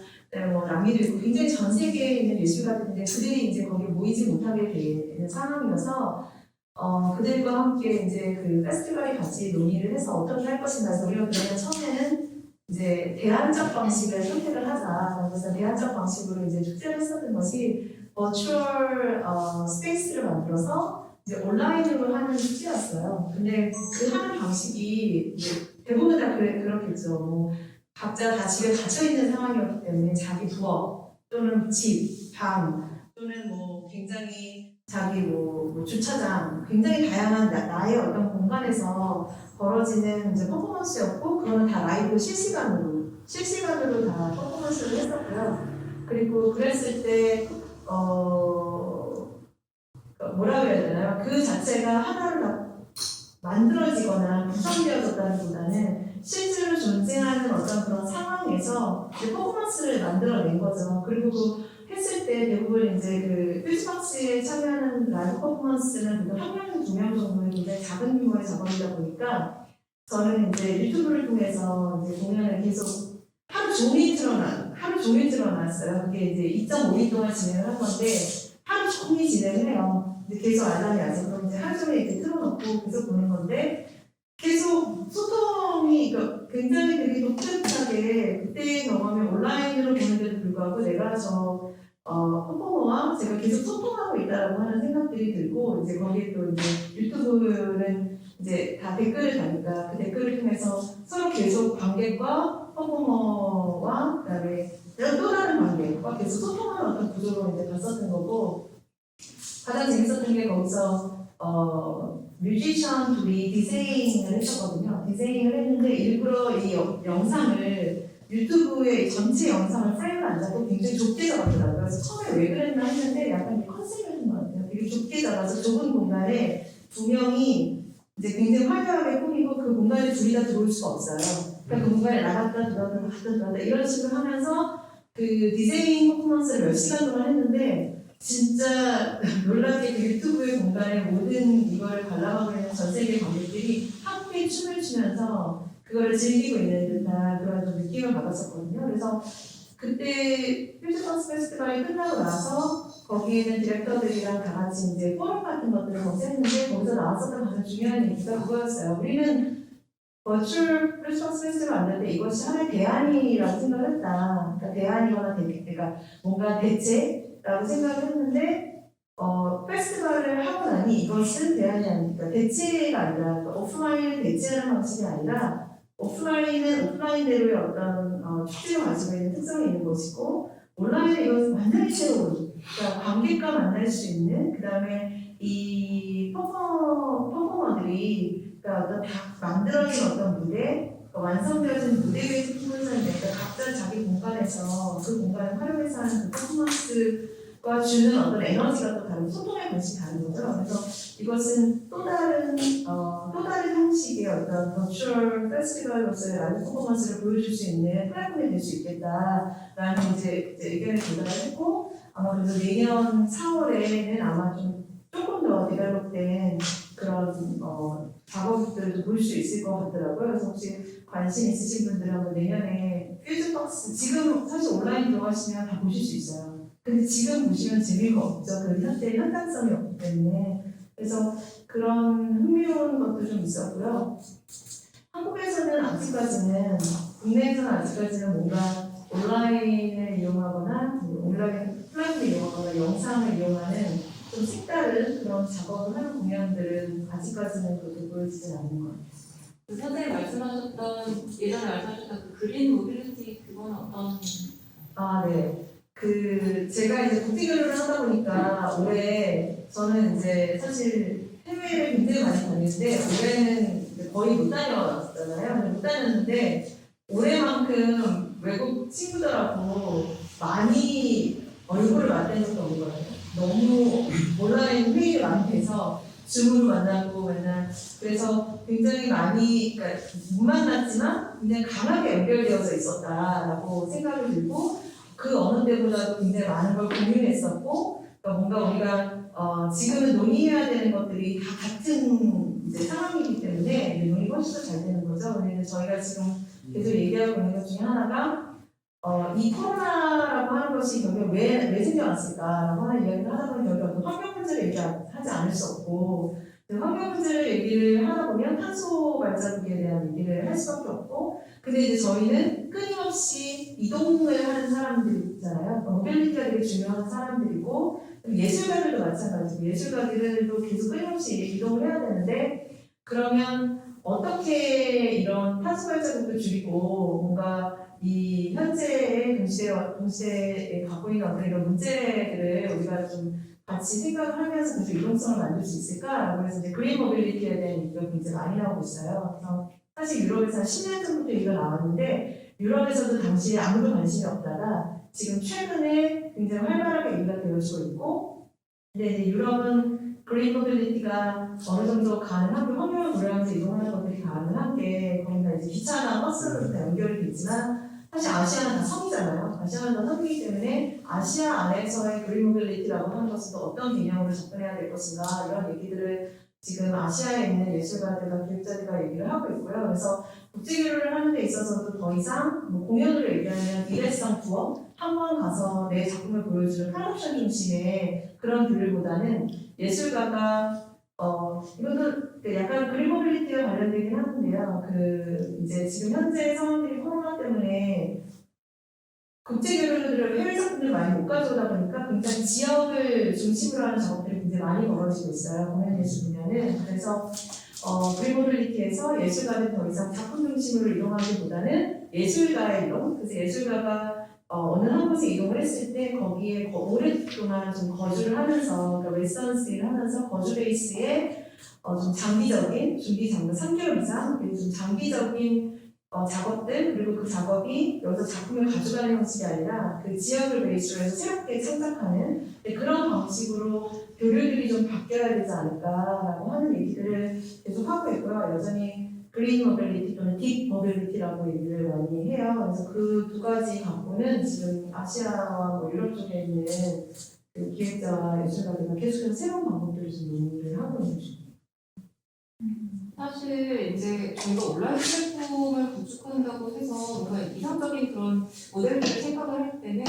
뭐 남미도 있고 굉장히 전 세계에 있는 예술가들인데 그들이 이제 거기에 모이지 못하게 되는 상황이어서 그들과 함께 이제 그 페스티벌이 같이 논의를 해서 어떻게 할 것인가 해서 우리가 그러면 처음에는 이제 대안적 방식을 선택을 하자. 그래서 대안적 방식으로 이제 축제를 했었던 것이 버추얼 스페이스를 만들어서 이제 온라인으로 하는 축제였어요. 근데 그 하는 방식이 이제 대부분 다 그렇겠죠. 뭐 각자 다 집에 갇혀 있는 상황이었기 때문에 자기 부엌 또는 집, 방 또는 뭐 굉장히 자기 뭐 주차장 굉장히 다양한 나의 어떤 공간에서 벌어지는 이제 퍼포먼스였고 그거는 다 라이브 실시간으로 다 퍼포먼스를 했었고요. 그리고 그랬을 때 뭐라 그래야 되나요? 그 자체가 하나로 다 만들어지거나 구성되어졌다기보다는 실제로 존재하는 어떤 그런 상황에서 이제 퍼포먼스를 만들어낸 거죠. 그리고 그 했을 때 대부분 이제 그 퓨즈박스에 참여하는 라이브 퍼포먼스는 보통 1명, 2명 정도의 굉장히 작은 규모의 작업이다 보니까 저는 이제 유튜브를 통해서 이제 공연을 계속 하루 종일 틀어놨어요. 그게 이제 2.5일 동안 진행을 한 건데 하루 종일 진행을 해요. 이제 계속 알람이 와서 그럼 이제 하루 종일 이렇게 틀어놓고 계속 보는 건데 계속 소통이 굉장히 되게 독특하게 그때의 경험이 온라인으로 보는데도 불구하고 내가 저 퍼포머와 제가 계속 소통하고 있다라고 하는 생각들이 들고 이제 거기에 또 이제 유튜브는 이제 다 댓글을 다니까 그 댓글을 통해서 서로 계속 관객과 퍼포머와 그다음에 또 다른 관객과 계속 소통하는 어떤 구조로 이제 봤었던 거고 가장 재밌었던 게 거기서 뮤지션 둘이 디제잉을 했었거든요. 디제잉을 했는데 일부러 이 영상을 유튜브의 전체 영상을 프레임을 안 잡고 굉장히 좁게 잡았더라고요. 그래서 처음에 왜 그랬나 했는데 약간 컨셉이었던 것 같아요. 되게 좁게 잡아서 좁은 공간에 두 명이 이제 굉장히 화려하게 꾸미고 그 공간에 둘이 다 들어올 수가 없어요. 그러니까 그 공간에 나갔다 들어왔다 이런 식으로 하면서 그 디제잉 퍼포먼스를 몇 시간 동안 했는데 진짜 놀랍게 그 유튜브의 공간에 모든 이거를 관람하고 있는 전 세계 관객들이 함께 춤을 추면서 그거를 즐기고 있는 듯한 그런 좀 느낌을 받았었거든요. 그래서 그때 퓨즈박스 페스티벌이 끝나고 나서 거기에는 디렉터들이랑 다 같이 이제 포럼 같은 것들을 같이 했는데 거기서 나왔었던 가장 중요한 얘기가 그거였어요. 우리는 버추얼 퓨즈박스 페스티벌 만들 때 이것이 하나의 대안이라고 생각을 했다. 그러니까 대안이거나 그러니까 뭔가 대체라고 생각을 했는데 페스티벌을 하고 나니 이것은 대안이 아니니까 대체가 아니라 그러니까 오프라인을 대체하는 방식이 아니라 오프라인은 오프라인대로의 어떤 축제가 가지고 있는 특성이 있는 것이고 온라인은 이것은 완전히 새로운 그러니까 관객과 만날 수 있는 그 다음에 이 퍼포머들이 그러니까 어떤 다 만들어진 어떤 무대 완성되어진 무대 위에서 춤을 사는 그러니까 각자 자기 공간에서 그 공간을 활용해서 하는 그 퍼포먼스가 주는 어떤 에너지가 또 다른 소통의 방식이 다른 거죠. 그래서 이것은 또 다른 형식의 어떤 버추얼 페스티벌로서의 라이브 퍼포먼스를 보여줄 수 있는 플랫폼이 될 수 있겠다라는 이제 의견을 전달했고 아마 그래서 내년 4월에는 아마 조금 더 디벨롭된 그런 작업들도 볼 수 있을 것 같더라고요. 그래서 혹시 관심 있으신 분들은 한번 내년에 퓨즈박스 지금 사실 온라인 들어가시면 다 보실 수 있어요. 근데 지금 보시면 재미가 없죠. 그 현대 현장성이 없기 때문에. 그래서 그런 흥미로운 것도 좀 있었고요. 한국에서는 아직까지는 국내에서는 아직까지는 뭔가 온라인을 이용하거나 온라인 플랫폼을 이용하거나 영상을 이용하는 좀 색다른 그런 작업을 하는 공연들은 아직까지는 그렇게 보여지진 않는 것 같아요. 그 선생님 말씀하셨던 예전에 말씀하셨던 그 그린 모빌리티 그건 어떤? 아 네. 제가 이제 국제교류를 하다 보니까 올해 저는 이제 사실 해외를 굉장히 많이 다니는데 올해는 거의 못 다녔잖아요. 못 다녔는데 올해만큼 외국 친구들하고 많이 얼굴을 맞댄 적도 없는 거예요. 너무 온라인 회의를 많이 해서 줌으로 만나고 맨날 그래서 굉장히 많이 그러니까 못 만났지만 굉장히 강하게 연결되어져 있었다라고 생각을 들고 그 어느 때보다도 굉장히 많은 걸 공유했었고 그러니까 뭔가 우리가 지금은 논의해야 되는 것들이 다 같은 이제 상황이기 때문에 이제 논의가 훨씬 더 잘 되는 거죠. 근데 저희가 지금 계속 얘기하고 있는 것 중에 하나가 이 코로나라고 하는 것이 결국 왜 생겨났을까라고 하는 이야기를 하다 보면 여기 어떤 환경 문제를 얘기하지 않을 수 없고 그 환경 문제를 얘기를 하다 보면 탄소 발자국에 대한 얘기를 할 수밖에 없고 근데 이제 저희는 끊임없이 이동을 하는 사람들이잖아요. 모빌리티가 되게 중요한 사람들이고 예술가들도 마찬가지고 예술가들도 계속 끊임없이 이동을 해야 되는데 그러면 어떻게 이런 탄소 발자국도 줄이고 뭔가 이 현재의 동시대에 갖고 있는 어떤 이런 문제들을 우리가 좀 같이 생각을 하면서 계속 이동성을 만들 수 있을까라고 해서 이제 그린 모빌리티에 대한 얘기가 굉장히 많이 나오고 있어요. 그래서 사실 유럽에서 한 10년 전부터 얘기가 나왔는데 유럽에서도 당시에 아무도 관심이 없다가 지금 최근에 굉장히 활발하게 얘기가 되어지고 있고 근데 이제 유럽은 그린 모빌리티가 어느 정도 가능한 환경을 고려하면서 이동하는 것들이 가능한 게 거기가 이제 기차나 버스로 다 연결이 돼 있지만 사실 아시아는 다 섬이잖아요. 아시아는 다 섬이기 때문에 아시아 안에서의 그린 모빌리티라고 하는 것은 또 어떤 개념으로 접근해야 될 것인가 이런 얘기들을 지금 아시아에 있는 예술가들과 기획자들과 얘기를 하고 있고요. 그래서 국제교류를 하는 데 있어서도 더 이상 뭐 공연으로 얘기하면 일회성 투어 한 번 가서 내 작품을 보여주는 프로덕션 중심의 그런 교류보다는 예술가가 이것도 약간 그린 모빌리티와 관련되긴 하는데요. 그 이제 지금 현재 상황들이 코로나 때문에 국제교류들을 해외 작품들 많이 못 가져오다 보니까 굉장히 지역을 중심으로 하는 작업들이 굉장히 많이 벌어지고 있어요. 공연 예술 분야는. 그래서 그린 모빌리티에서 예술가는 더 이상 작품 중심으로 이동하기보다는 예술가의 이동. 그래서 예술가가 어느 한 곳에 이동을 했을 때 거기에 오랫동안 좀 거주를 하면서 그러니까 웨스턴 스테이를 하면서 거주 베이스에 좀 장기적인 준비 장기 3개월 이상 그리고 좀 장기적인 작업들 그리고 그 작업이 여기서 작품을 가져가는 형식이 아니라 그 지역을 베이스로 해서 새롭게 창작하는 그런 방식으로 교류들이 좀 바뀌어야 되지 않을까라고 하는 얘기들을 계속 하고 있고요. 여전히 그린 모빌리티 또는 딥 모빌리티라고 얘기를 많이 해요. 그래서 그 두 가지 갖고는 지금 아시아와 뭐 유럽 쪽에 있는 그 기획자와 예술가들과 계속해서 새로운 방법들을 좀 논의를 하고 있는 중입니다. 사실 이제 저희가 온라인 플랫폼을 구축한다고 해서 뭔가 이상적인 그런 모델들을 생각을 할 때는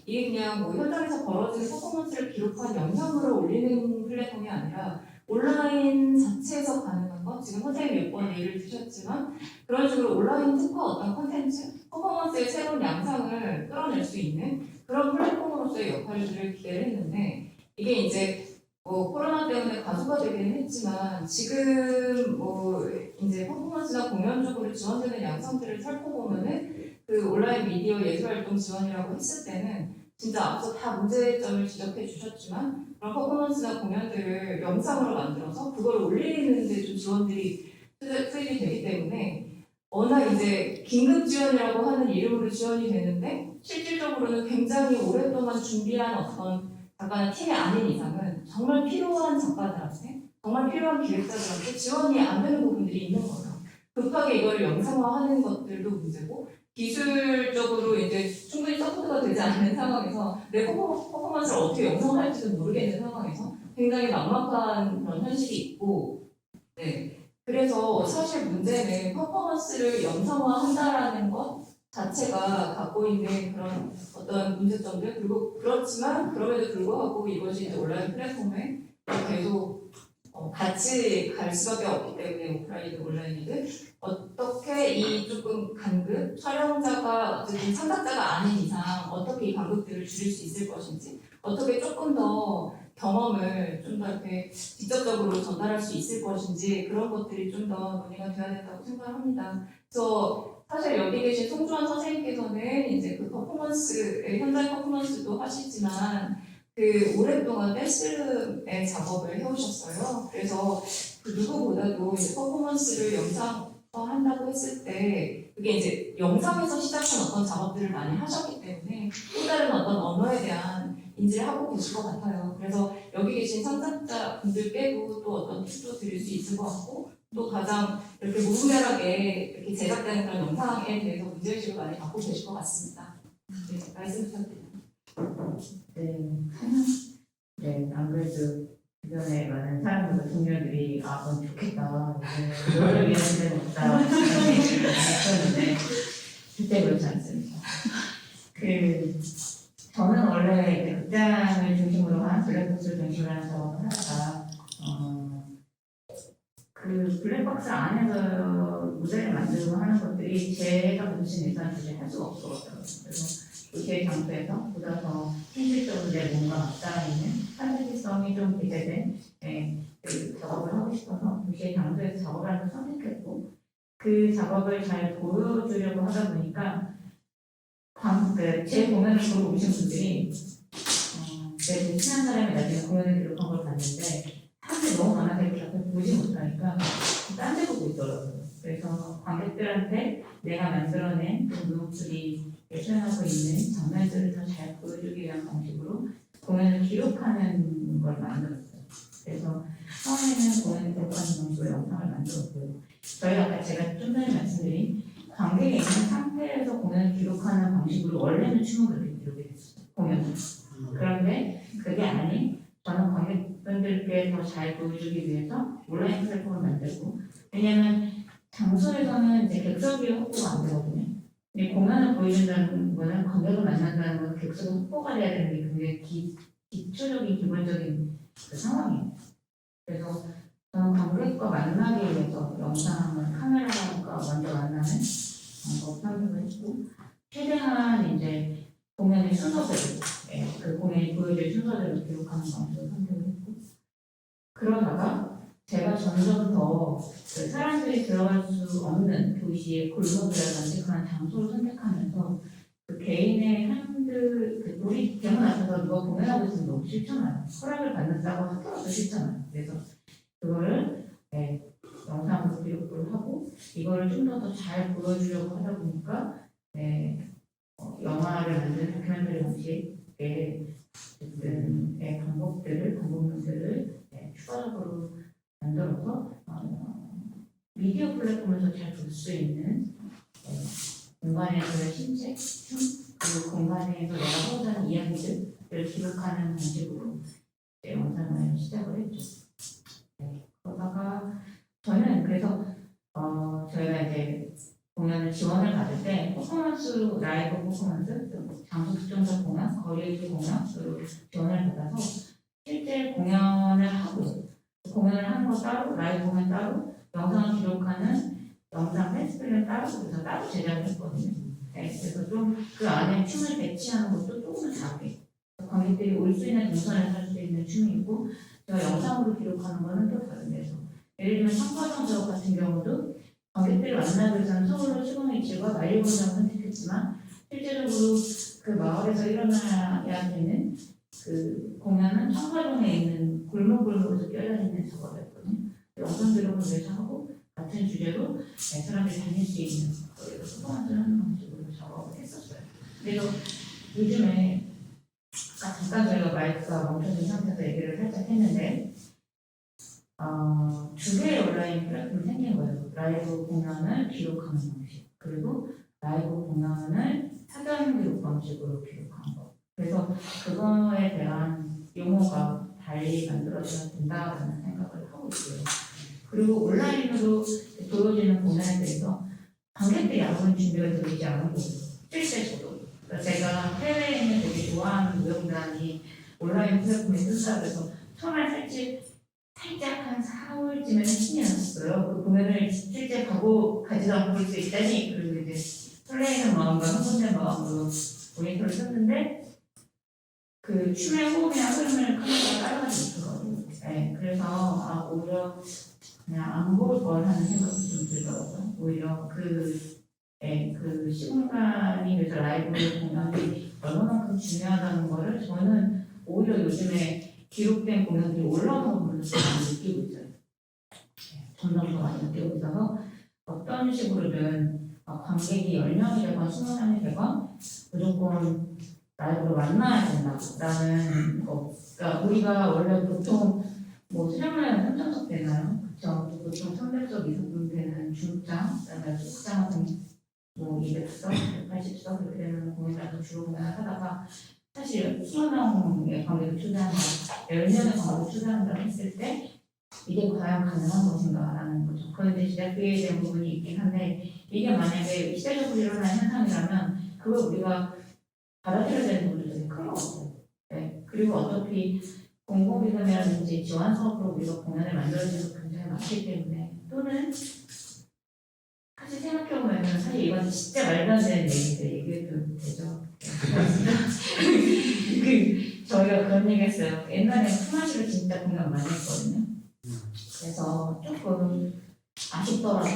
이게 그냥 뭐 현장에서 벌어지는 퍼포먼스를 기록한 영상으로 올리는 플랫폼이 아니라 온라인 자체에서 가능한 것 지금 선생님이 몇 번 예를 드셨지만 그런 식으로 온라인 특화 어떤 콘텐츠 퍼포먼스의 새로운 양상을 끌어낼 수 있는 그런 플랫폼으로서의 역할들을 기대를 했는데 이게 이제 코로나 때문에 가수가 되기는 했지만 지금 이제 퍼포먼스나 공연 쪽으로 지원되는 양상들을 살펴보면은 그 온라인 미디어 예술활동 지원이라고 했을 때는 진짜 앞서 다 문제점을 지적해 주셨지만 그런 퍼포먼스나 공연들을 영상으로 만들어서 그걸 올리는 데 좀 지원들이 투입이 되기 때문에 워낙 이제 긴급 지원이라고 하는 이름으로 지원이 되는데 실질적으로는 굉장히 오랫동안 준비한 어떤 작가나 팀이 아닌 이상은 정말 필요한 작가들한테 정말 필요한 기획자들한테 지원이 안 되는 부분들이 있는 거예요. 급하게 이걸 영상화하는 것들도 문제고 기술적으로 이제 충분히 서포트가 되지 않는 상황에서 내 퍼포먼스를 어떻게 영상화할지도 모르겠는 상황에서 굉장히 막막한 그런 현실이 있고 네. 그래서 사실 문제는 퍼포먼스를 영상화한다라는 것 자체가 갖고 있는 그런 어떤 문제점들 그리고 그렇지만 그럼에도 불구하고 이것이 이제 온라인 플랫폼에 계속 같이 갈 수밖에 없기 때문에 오프라인이든 온라인이든 어떻게 이 조금 간극 촬영자가 어쨌든 창작자가 아닌 이상 어떻게 이 간극들을 줄일 수 있을 것인지 어떻게 조금 더 경험을 좀 더 이렇게 직접적으로 전달할 수 있을 것인지 그런 것들이 좀 더 논의가 돼야 된다고 생각합니다. 그래서 사실 여기 계신 송주환 선생님께서는 이제 그 현장 퍼포먼스도 하시지만 그 오랫동안 댄스의 작업을 해오셨어요. 그래서 그 누구보다도 이제 퍼포먼스를 영상 한다고 했을 때 그게 이제 영상에서 시작한 어떤 작업들을 많이 하셨기 때문에 또 다른 어떤 언어에 대한 인지를 하고 계실 것 같아요. 그래서 여기 계신 상담자 분들 빼고 또 어떤 팁도 드릴 수 있을 것 같고 또 가장 이렇게 무분별하게 이렇게 제작되는 그런 영상에 대해서 문제의식을 많이 갖고 계실 것 같습니다. 네, 말씀 부탁드립니다. 네, 안 그래도 주변에 많은 사람들과 동료들이 그건 좋겠다. 너를 위한 데는 없다. 이런 얘기를 많이 했었는데 그때 그렇지 않습니다. 저는 원래 이제 극장을 중심으로 한 블랙박스를 중심으로 한 작업을 하다가 그 블랙박스 안에서 무대를 만들고 하는 것들이 제가 부딪힌 일단 도저히 할 수가 없었더라고요. 그래서 도시의 장소에서 보다 더 현실적으로 내 몸과 맞닿아 있는 판타지성이 좀 배제된 그 작업을 하고 싶어서 도시의 장소에서 작업을 하는 걸 선택했고 그 작업을 잘 보여주려고 하다 보니까 제 공연을 보러 오신 분들이 내 친한 사람이 나중에 공연을 기록한 걸 봤는데 사람들이 너무 많아서 이렇게 앞에 보지 못하니까 딴 데 보고 있더라고요. 그래서 관객들한테 내가 만들어낸 그 누목들이 표현하고 있는 장면들을 더 잘 보여주기 위한 방식으로 공연을 기록하는 걸 만들었어요. 그래서 처음에는 공연을 기록하는 방식으로 영상을 만들었고요. 저희 아까 제가 좀 전에 말씀드린 관객이 있는 상태에서 공연을 기록하는 방식으로 원래는 춤을 그렇게 기록이 됐어요. 공연을. 그런데 그게 아닌 저는 관객분들께 더 잘 보여주기 위해서 온라인 플랫폼을 만들고 왜냐면 장소에서는 이제 객석이 확보가 안 되거든요. 근데 공연을 보여준다는 거는 관객을 만난다는 건 객석이 확보가 돼야 되는 게 굉장히 기초적인 기본적인 그 상황이에요. 그래서 저는 관객과 만나기 위해서 영상을 카메라가 먼저 만나는 방법 선택을 했고 최대한 이제 공연의 순서대로 그 공연이 보여줄 순서대로 기록하는 방식을 선택을 했고 그러다가 제가 점점 더그 사람들이 들어갈 수 없는 도시의 골목이라든지 그런 장소를 선택하면서 그 개인의 우리 대문 앞에서 누가 공연하고 있으면 너무 싫잖아요. 허락을 받는다고 하더라도 싫잖아요. 그래서 그거를 영상으로 기록을 하고 이거를 좀 더 잘 보여주려고 하다 보니까 영화를 만드는 다큐멘터리 방식의 어쨌든 방법론들을 추가적으로 만들어서 미디어 플랫폼에서 잘 볼 수 있는 공간에서의 신체, 춤, 그리고 공간에서 내가 하고자 하는 이야기들을 기록하는 방식으로 영상을 시작을 했죠. 그러다가 저는 그래서 저희가 이제 공연을 지원을 받을 때 퍼포먼스, 라이브 퍼포먼스, 장소 특정적 공연, 거리의 공연으로 지원을 받아서 실제 공연을 하고 공연을 하는 거 따로, 라이브 공연 따로, 영상을 기록하는 영상 펜스필름 따로 그래서 따로 제작을 했거든요. 그래서 좀 그 안에 춤을 배치하는 것도 조금은 다르게 관객들이 올 수 있는 동선에서 할 수 있는 춤이 있고 제가 영상으로 기록하는 거는 또 다른 데서 예를 들면 청과정 작업 같은 경우도 관객들을 만나기 위해서는 서울로 시공일치과 마일본장을 선택했지만 실제적으로 그 마을에서 일어나야 되는 그 공연은 청과정에 있는 골목골목에서 뛰어다니는 작업이었거든요. 영상 기록을 위해서 하고 같은 주제로 사람들이 다닐 수 있는 거리로 소통을 하는 방식으로 작업을 했었어요. 그래서 요즘에 잠깐 저희가 마이크가 멈춰진 상태에서 얘기를 살짝 했는데 2개의 온라인 플랫폼이 생긴 거예요. 라이브 공연을 기록하는 방식 그리고 라이브 공연을 사전 기록 방식으로 기록하는 거. 그래서 그거에 대한 용어가 달리 만들어져야 된다라는 생각을 하고 있고요. 그리고 온라인으로 보여지는 공연에 대해서 관객들이 아무런 준비가 되지 않은 거예요. 실제 저도. 제가 해외에 있는 되게 좋아하는 무용단이 온라인 플랫폼에 뜬다 그래서 처음에 살짝 한 4월쯤에는 신이 났어요. 그 공연을 실제 가지도 않고 볼 수 있다니 그리고 이제 설레이는 마음과 흥분된 마음으로 모니터를 썼는데 그 춤의 호흡이나 흐름을 카메라가 따라가지 못하거든요. 그래서 오히려 그냥 안 볼 걸 하는 생각이 좀 들더라고요. 오히려 그 시공간이 그래서 라이브 공연이 얼마만큼 중요하다는 거를 저는 오히려 요즘에 기록된 공연들이 올라오는 걸 많이 느끼고 있어요. 점점 더 많이 느끼고 있어서 어떤 어떤 식으로든 관객이 10명이 되건 20명이 되건 무조건 라이브로 만나야 된다라는 거. 그러니까 우리가 원래 보통 뭐 수련회는 3,000석 되나요? 그쵸? 보통 300석 이상 되는 중극장, 그다음에 소극장 같은 뭐 200석, 180석 이렇게 되는 공연장도 주로 공연을 하다가 사실 20명의 관객을 초대한다, 10명의 관객을 초대한다고 했을 때 이게 과연 가능한 것인가라는 거죠. 그런데 제작비에 대한 부분이 있긴 한데 이게 만약에 시대적으로 일어나는 현상이라면 그걸 우리가 받아들여야 되는 부분이 되게 큰 것 같아요. 네. 그리고 어차피 공공기금이라든지 지원 사업으로 우리가 공연을 만들어주는 거 굉장히 많기 때문에 또는 사실 생각해보면 사실 이건 진짜 말도 안 되는 얘기인데 얘기해도 되죠. 저희가 그런 얘기 했어요. 옛날에 품앗이를 진짜 공연 많이 했거든요. 그래서 조금 아쉽더라도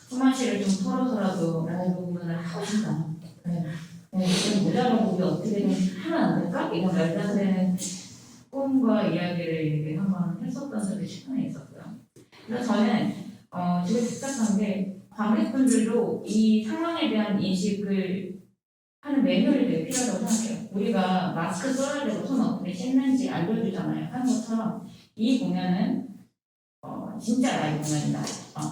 품앗이를 좀 털어서라도 라이브 공연을 하고 싶다. 네. 좀 모자란 곡이 어떻게든 하면 안 될까? 이런 말도 안 되는 꿈과 이야기를 이렇게 한번 했었던 적이 최근에 있었고요. 그래서 저는 지금 답답한 게 관객분들도 이 상황에 대한 인식을 하는 매뉴얼이 되게 필요하다고 생각해요. 우리가 마스크 써야 되고 손 어떻게 씻는지 알려주잖아요. 하는 것처럼 이 공연은 진짜 라이브 공연이다.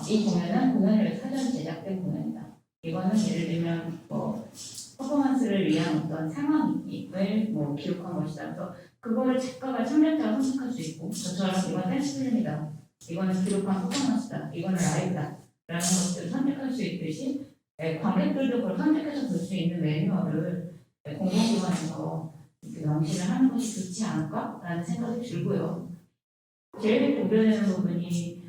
이 공연은 공연을 사전 제작된 공연이다. 이거는 예를 들면 뭐 퍼포먼스를 위한 어떤 상황을 뭐 기록한 것이다. 그래서 그거를 작가가 참여자가 선택할 수 있고 저처럼 이건 댄스 필름이다. 이거는 기록한 퍼포먼스다. 이거는 라이브다. 라는 것들을 선택할 수 있듯이 관객들도 그걸 선택해서 볼 수 있는 매뉴얼을 공공기관에서 명시를 하는 것이 좋지 않을까라는 생각이 들고요. 제일 고려되는 부분이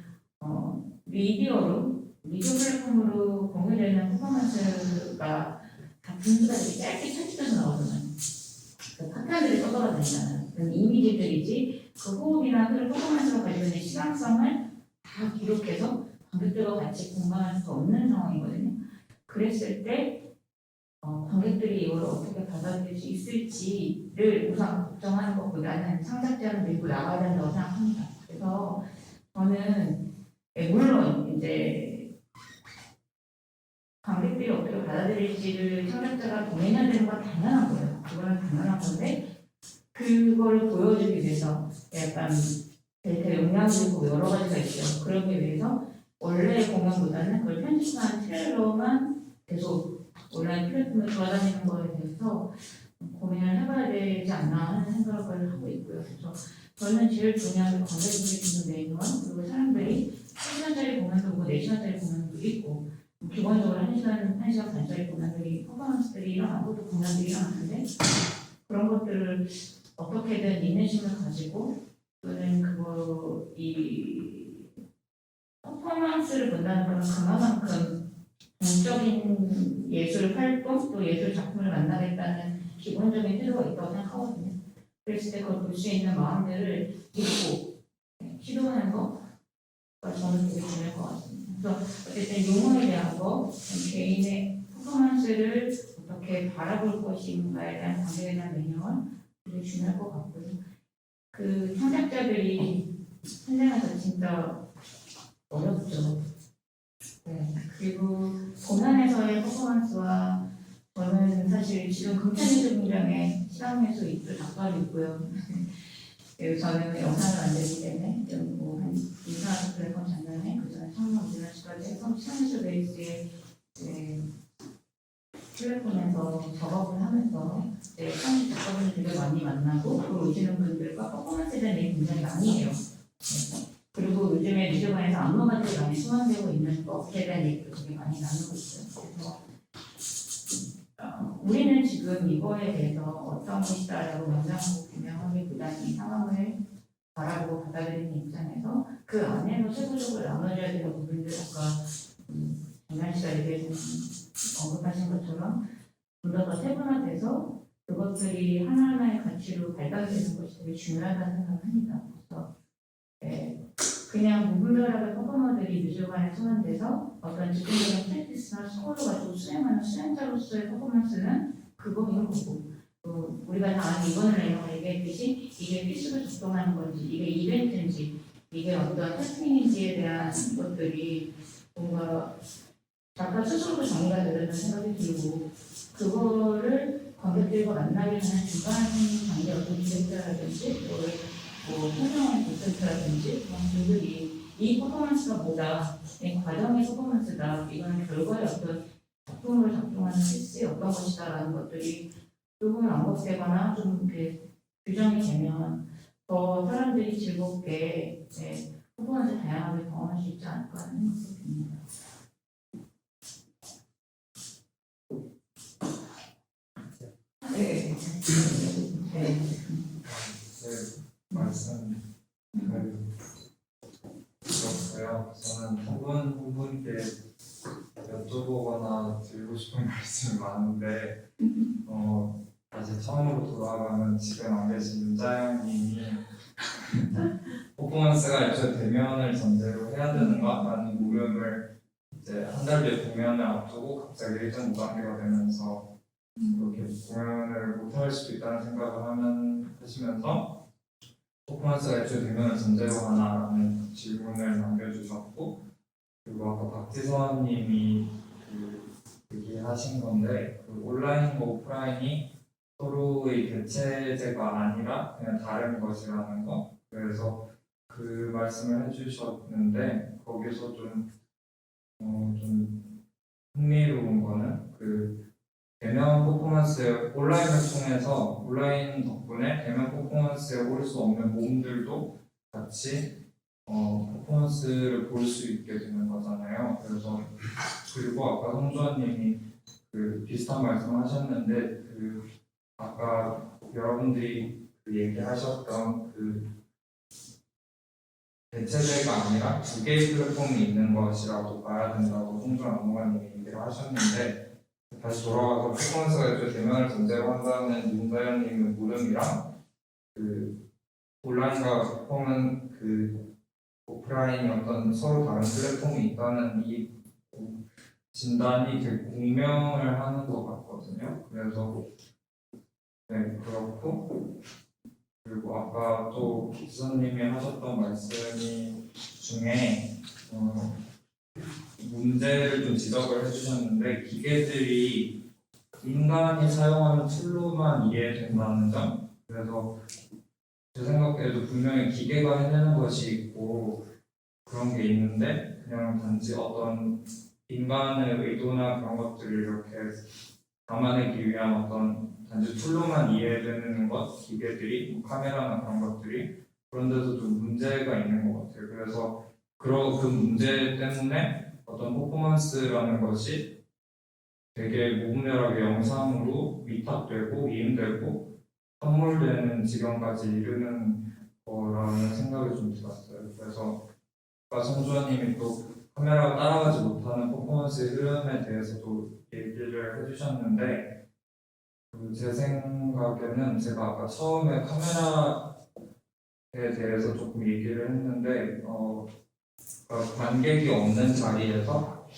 미디어 플랫폼으로 공유되는 퍼포먼스가 다 분수가 되게 짧게 편집해서 나오잖아요. 그 파편들이 떠돌아다니잖아요. 이미지들이지 그 호흡이나 그런 퍼포먼스가 가지고 있는 시각성을 다 기록해서 관객들과 같이 공감할 수 없는 상황이거든요. 그랬을 때 관객들이 이걸 어떻게 받아들일 수 있을지를 우선 걱정하는 것보다는 창작자를 밀고 나가야 된다고 생각합니다. 그래서 저는 물론 이제 관객들이 어떻게 받아들일지를 창작자가 고민해야 되는 건 당연한 거예요. 그거는 당연한 건데 그걸 보여주기 위해서 약간 데이터 용량도 여러 가지가 있죠. 그러기 위해서 원래 공연보다는 그걸 편집한 트레일러만 계속 온라인 플랫폼에 돌아다니는 거에 대해서 고민을 해봐야 되지 않나 하는 생각을 하고 있고요. 그래서 저는 제일 중요한 게 관객들이 듣는 매뉴얼, 그리고 사람들이 1시간짜리 공연도 보고 4시간짜리 공연도 있고 기본적으로 1시간 반짜리 공연들이 퍼포먼스들이 일어나고 또 공연들이 일어나는데 그런 것들을 어떻게든 인내심을 가지고 또는 이 퍼포먼스를 본다는 건 그만큼 공적인 예술 활동 또 예술 작품을 만나겠다는 기본적인 태도가 있다고 생각하거든요. 그랬을 때 그걸 볼 수 있는 마음들을 믿고 시도하는 거가 저는 되게 중요할 것 같습니다. 그래서 어쨌든 용어에 대한 거, 개인의 퍼포먼스를 어떻게 바라볼 것인가에 대한 관계에 대한 매뉴얼 되게 중요할 것 같고요. 그 창작자들이 현장에서 진짜 어렵죠. 네. 그리고 공연에서의 퍼포먼스와 저는 사실 지금 금천예술 공장에 시각예술 입주 작가로 있고요. 그리고 저는 영상을 만들기 때문에 뭐한 2,400 플랫폼 작년에 그전에 청년 우리나라까지 해서 시각예술 베이스의 플랫폼에서 작업을 하면서 창작 작가분들을 많이 만나고 그 오시는 분들과 퍼포먼스에 대한 얘기 굉장히 많이 해요. 그리고 요즘에 미술관에서 안무가들이 많이 수반되고 있는 업계에 대한 얘기도 되게 많이 나누고 있어요. 그래서 우리는 지금 이거에 대해서 어떤 것이다라고 명장하고 규명하기보다는 이 상황을 바라보고 받아들이는 입장에서 그 안에서 세부적으로 나눠져야 되는 부분들 아까 정연 씨가 언급하신 것처럼 좀 더 세분화돼서 그것들이 하나하나의 가치로 발달되는 것이 되게 중요하다는 생각을 합니다. 그래서 그냥 무분별하게 퍼포머들이 미술관에 소환돼서 어떤 즉흥적인 프랙티스나 스코어를 가지고 수행하는 수행자로서의 퍼포먼스는 그거인 거고 또 우리가 다 아는 이번을 내용을 얘기했듯이 이게 필수로 작동하는 건지 이게 이벤트인지 이게 어떤 해프닝인지에 대한 것들이 뭔가 작가 스스로도 정리가 되는 생각이 들고 그거를 관객들과 만나게 하는 중간 단계 어떤 기획자라든지 뭐 설명하는 콘텐츠라든지 그런 분들이 이 퍼포먼스가 뭐다, 이 과정의 퍼포먼스다, 이거는 결과의 어떤 작품을 작동하는 실수의 어떤 것이다라는 것들이 조금 언급되거나 좀 이렇게 규정이 되면 더 사람들이 즐겁게 퍼포먼스 다양하게 경험할 수 있지 않을까 하는 생각이 듭니다. 네. 네. 말씀 들었어요. 저는 한 분께 여쭤보거나 드리고 싶은 말씀이 많은데 다시 처음으로 돌아가면 지금 안 계신 윤자영님이 퍼포먼스가 애초에 대면을 전제로 해야 되는가라는 물음을 이제 한 달 뒤에 공연을 앞두고 갑자기 일정 무관계가 되면서 그렇게 공연을 못할 수도 있다는 생각을 하시면서 퍼포먼스가 애초에 대면을 전제로 하나라는 질문을 남겨주셨고, 그리고 아까 박지선님이 얘기하신 건데 온라인과 오프라인이 서로의 대체제가 아니라 그냥 다른 것이라는 거. 그래서 그 말씀을 해주셨는데 거기서 좀 흥미로운 거는 대면 퍼포먼스 온라인을 통해서 온라인 덕분에 대면 퍼포먼스에 올 수 없는 몸들도 같이 퍼포먼스를 볼 수 있게 되는 거잖아요. 그래서 그리고 아까 성주환님이 비슷한 말씀하셨는데 아까 여러분들이 얘기하셨던 대체제가 아니라 두 개의 플랫폼이 있는 것이라고 봐야 된다고 송주환 안무관님이 얘기를 하셨는데, 다시 돌아와서 퍼포먼스가 애초에 대면을 전제로 한다는 윤다현님의 물음이랑 온라인과 플랫폼은 오프라인이 어떤 서로 다른 플랫폼이 있다는 이 진단이 되게 공명을 하는 것 같거든요. 그래서 네, 그렇고, 그리고 아까 또 기수님이 하셨던 말씀이 중에 문제를 좀 지적을 해주셨는데, 기계들이 인간이 사용하는 툴로만 이해된다는 점. 그래서 제 생각에도 분명히 기계가 해내는 것이 있고 그런 게 있는데, 그냥 단지 어떤 인간의 의도나 그런 것들을 이렇게 담아내기 위한 어떤 단지 툴로만 이해되는 것, 기계들이, 카메라나 그런 것들이, 그런 데서 좀 문제가 있는 것 같아요. 그래서 그 문제 때문에 어떤 퍼포먼스라는 것이 되게 무분별하게 영상으로 위탁되고 이임되고 선물되는 지경까지 이르는 거라는 생각이 좀 들었어요. 그래서 아까 성주환님이 또 카메라가 따라가지 못하는 퍼포먼스의 흐름에 대해서도 얘기를 해주셨는데, 제 생각에는 제가 아까 처음에 카메라에 대해서 조금 얘기를 했는데 그러니까 관객이 없는 자리에서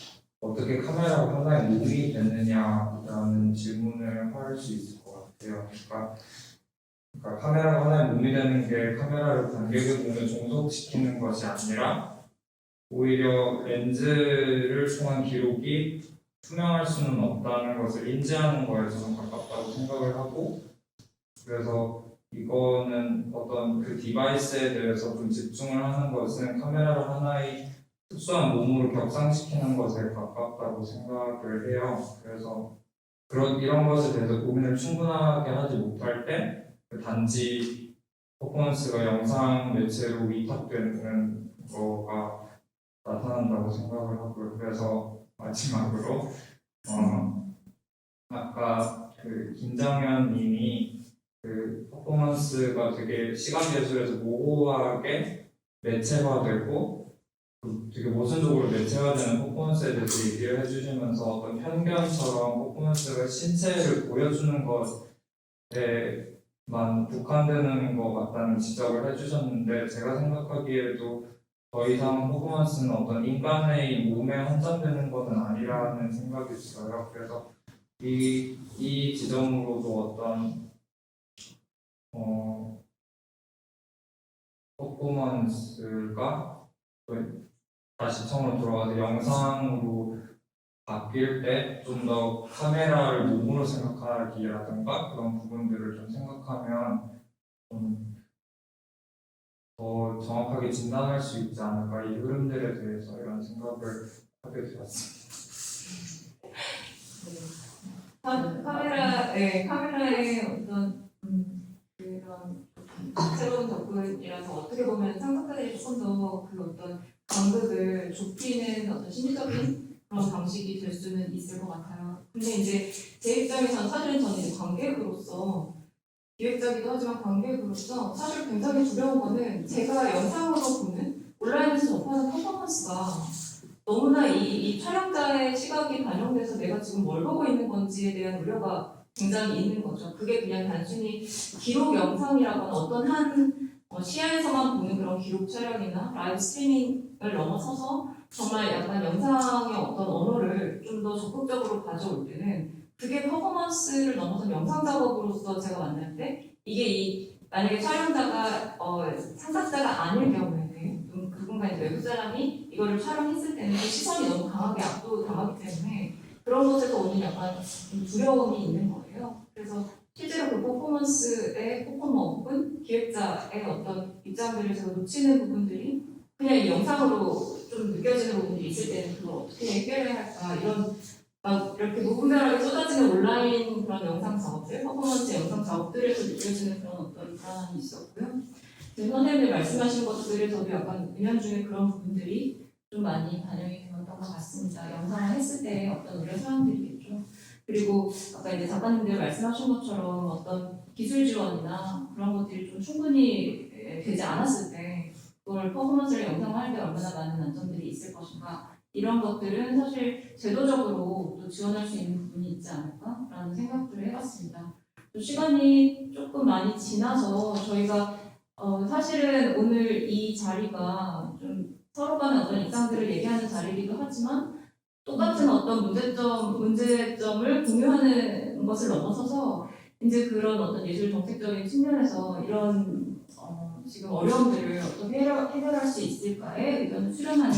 어떻게 카메라가 하나의 몸이 되느냐라는 질문을 할 수 있을 것 같아요. 그러니까 카메라가 하나의 몸이 되는 게 카메라를 관객의 몸에 종속시키는 것이 아니라 오히려 렌즈를 통한 기록이 투명할 수는 없다는 것을 인지하는 거에서 좀 가깝다고 생각을 하고, 그래서 이거는 어떤 디바이스에 대해서 좀 집중을 하는 것은 카메라를 하나의 특수한 몸으로 격상시키는 것에 가깝다고 생각을 해요. 그래서 이런 것에 대해서 고민을 충분하게 하지 못할 때 단지 퍼포먼스가 영상 매체로 위탁되는 거가 나타난다고 생각을 하고요. 그래서 마지막으로 아까 김정현 님이 퍼포먼스가 되게 시간 예술에서 모호하게 매체화되고 되게 모순적으로 매체화되는 퍼포먼스에 대해서 얘기를 해주시면서 어떤 편견처럼 퍼포먼스가 신체를 보여주는 것에만 국한되는 것 같다는 지적을 해주셨는데, 제가 생각하기에도 더 이상 퍼포먼스는 어떤 인간의 몸에 한정되는 것은 아니라는 생각이 들어요. 그래서 이 지점으로도 어떤 퍼포먼스가 다시 처음으로 돌아가서 영상으로 바뀔 때 좀 더 카메라를 몸으로 생각하기라든가 그런 부분들을 좀 생각하면 좀 더 정확하게 진단할 수 있지 않을까, 이 흐름들에 대해서 이런 생각을 하게 되었습니다. 카메라의 어떤 그런 새로운 접근이라서 어떻게 보면 상상자들이 조금 더 그 어떤 간극을 좁히는 어떤 심리적인 그런 방식이 될 수는 있을 것 같아요. 근데 이제 제 입장에서는 사실은 저는 이제 관객으로서, 기획자기도 하지만 관객으로서 사실 굉장히 두려운 거는 제가 영상으로 보는, 온라인에서 접하는 퍼포먼스가 너무나 이 촬영자의 시각이 반영돼서 내가 지금 뭘 보고 있는 건지에 대한 우려가 굉장히 있는 거죠. 그게 그냥 단순히 기록 영상이라거나 어떤 한 시야에서만 보는 그런 기록 촬영이나 라이브 스트리밍을 넘어서서 정말 약간 영상의 어떤 언어를 좀 더 적극적으로 가져올 때는 그게 퍼포먼스를 넘어선 영상 작업으로서 제가 만날 때 이게 만약에 촬영자가 창작자가 아닐 경우에는 그분과 이제 외부 사람이 이거를 촬영했을 때는 그 시선이 너무 강하게 압도당하기 때문에 그런 것에서 오는 약간 좀 두려움이 있는 거예요. 그래서 실제로 그 퍼포먼스의 퍼포머 혹은 기획자의 어떤 입장들을 제가 놓치는 부분들이 그냥 이 영상으로 좀 느껴지는 부분이 있을 때는 그걸 어떻게 해결해야 할까, 이런 막 이렇게 무분별하게 쏟아지는 온라인 그런 영상 작업들, 퍼포먼스 영상 작업들에서 느껴지는 그런 어떤 불안함이 있었고요. 선생님들 말씀하신 것들에 저도 약간 은연중에 그런 부분들이 좀 많이 반영이 되었던 것 같습니다. 영상을 했을 때 어떤 우려 사항들이겠죠. 그리고 아까 이제 작가님들 말씀하신 것처럼 어떤 기술 지원이나 그런 것들이 좀 충분히 되지 않았을 때 그걸 퍼포먼스를 영상화할 때 얼마나 많은 난점들이 있을 것인가, 이런 것들은 사실 제도적으로 또 지원할 수 있는 부분이 있지 않을까라는 생각들을 해봤습니다. 또 시간이 조금 많이 지나서 저희가 사실은 오늘 이 자리가 좀 서로 간의 어떤 입장들을 얘기하는 자리이기도 하지만 똑같은 어떤 문제점을 공유하는 것을 넘어서서 이제 그런 어떤 예술 정책적인 측면에서 이런 지금 어려움들을 어떻게 해결할 수 있을까에 의견을 수렴하는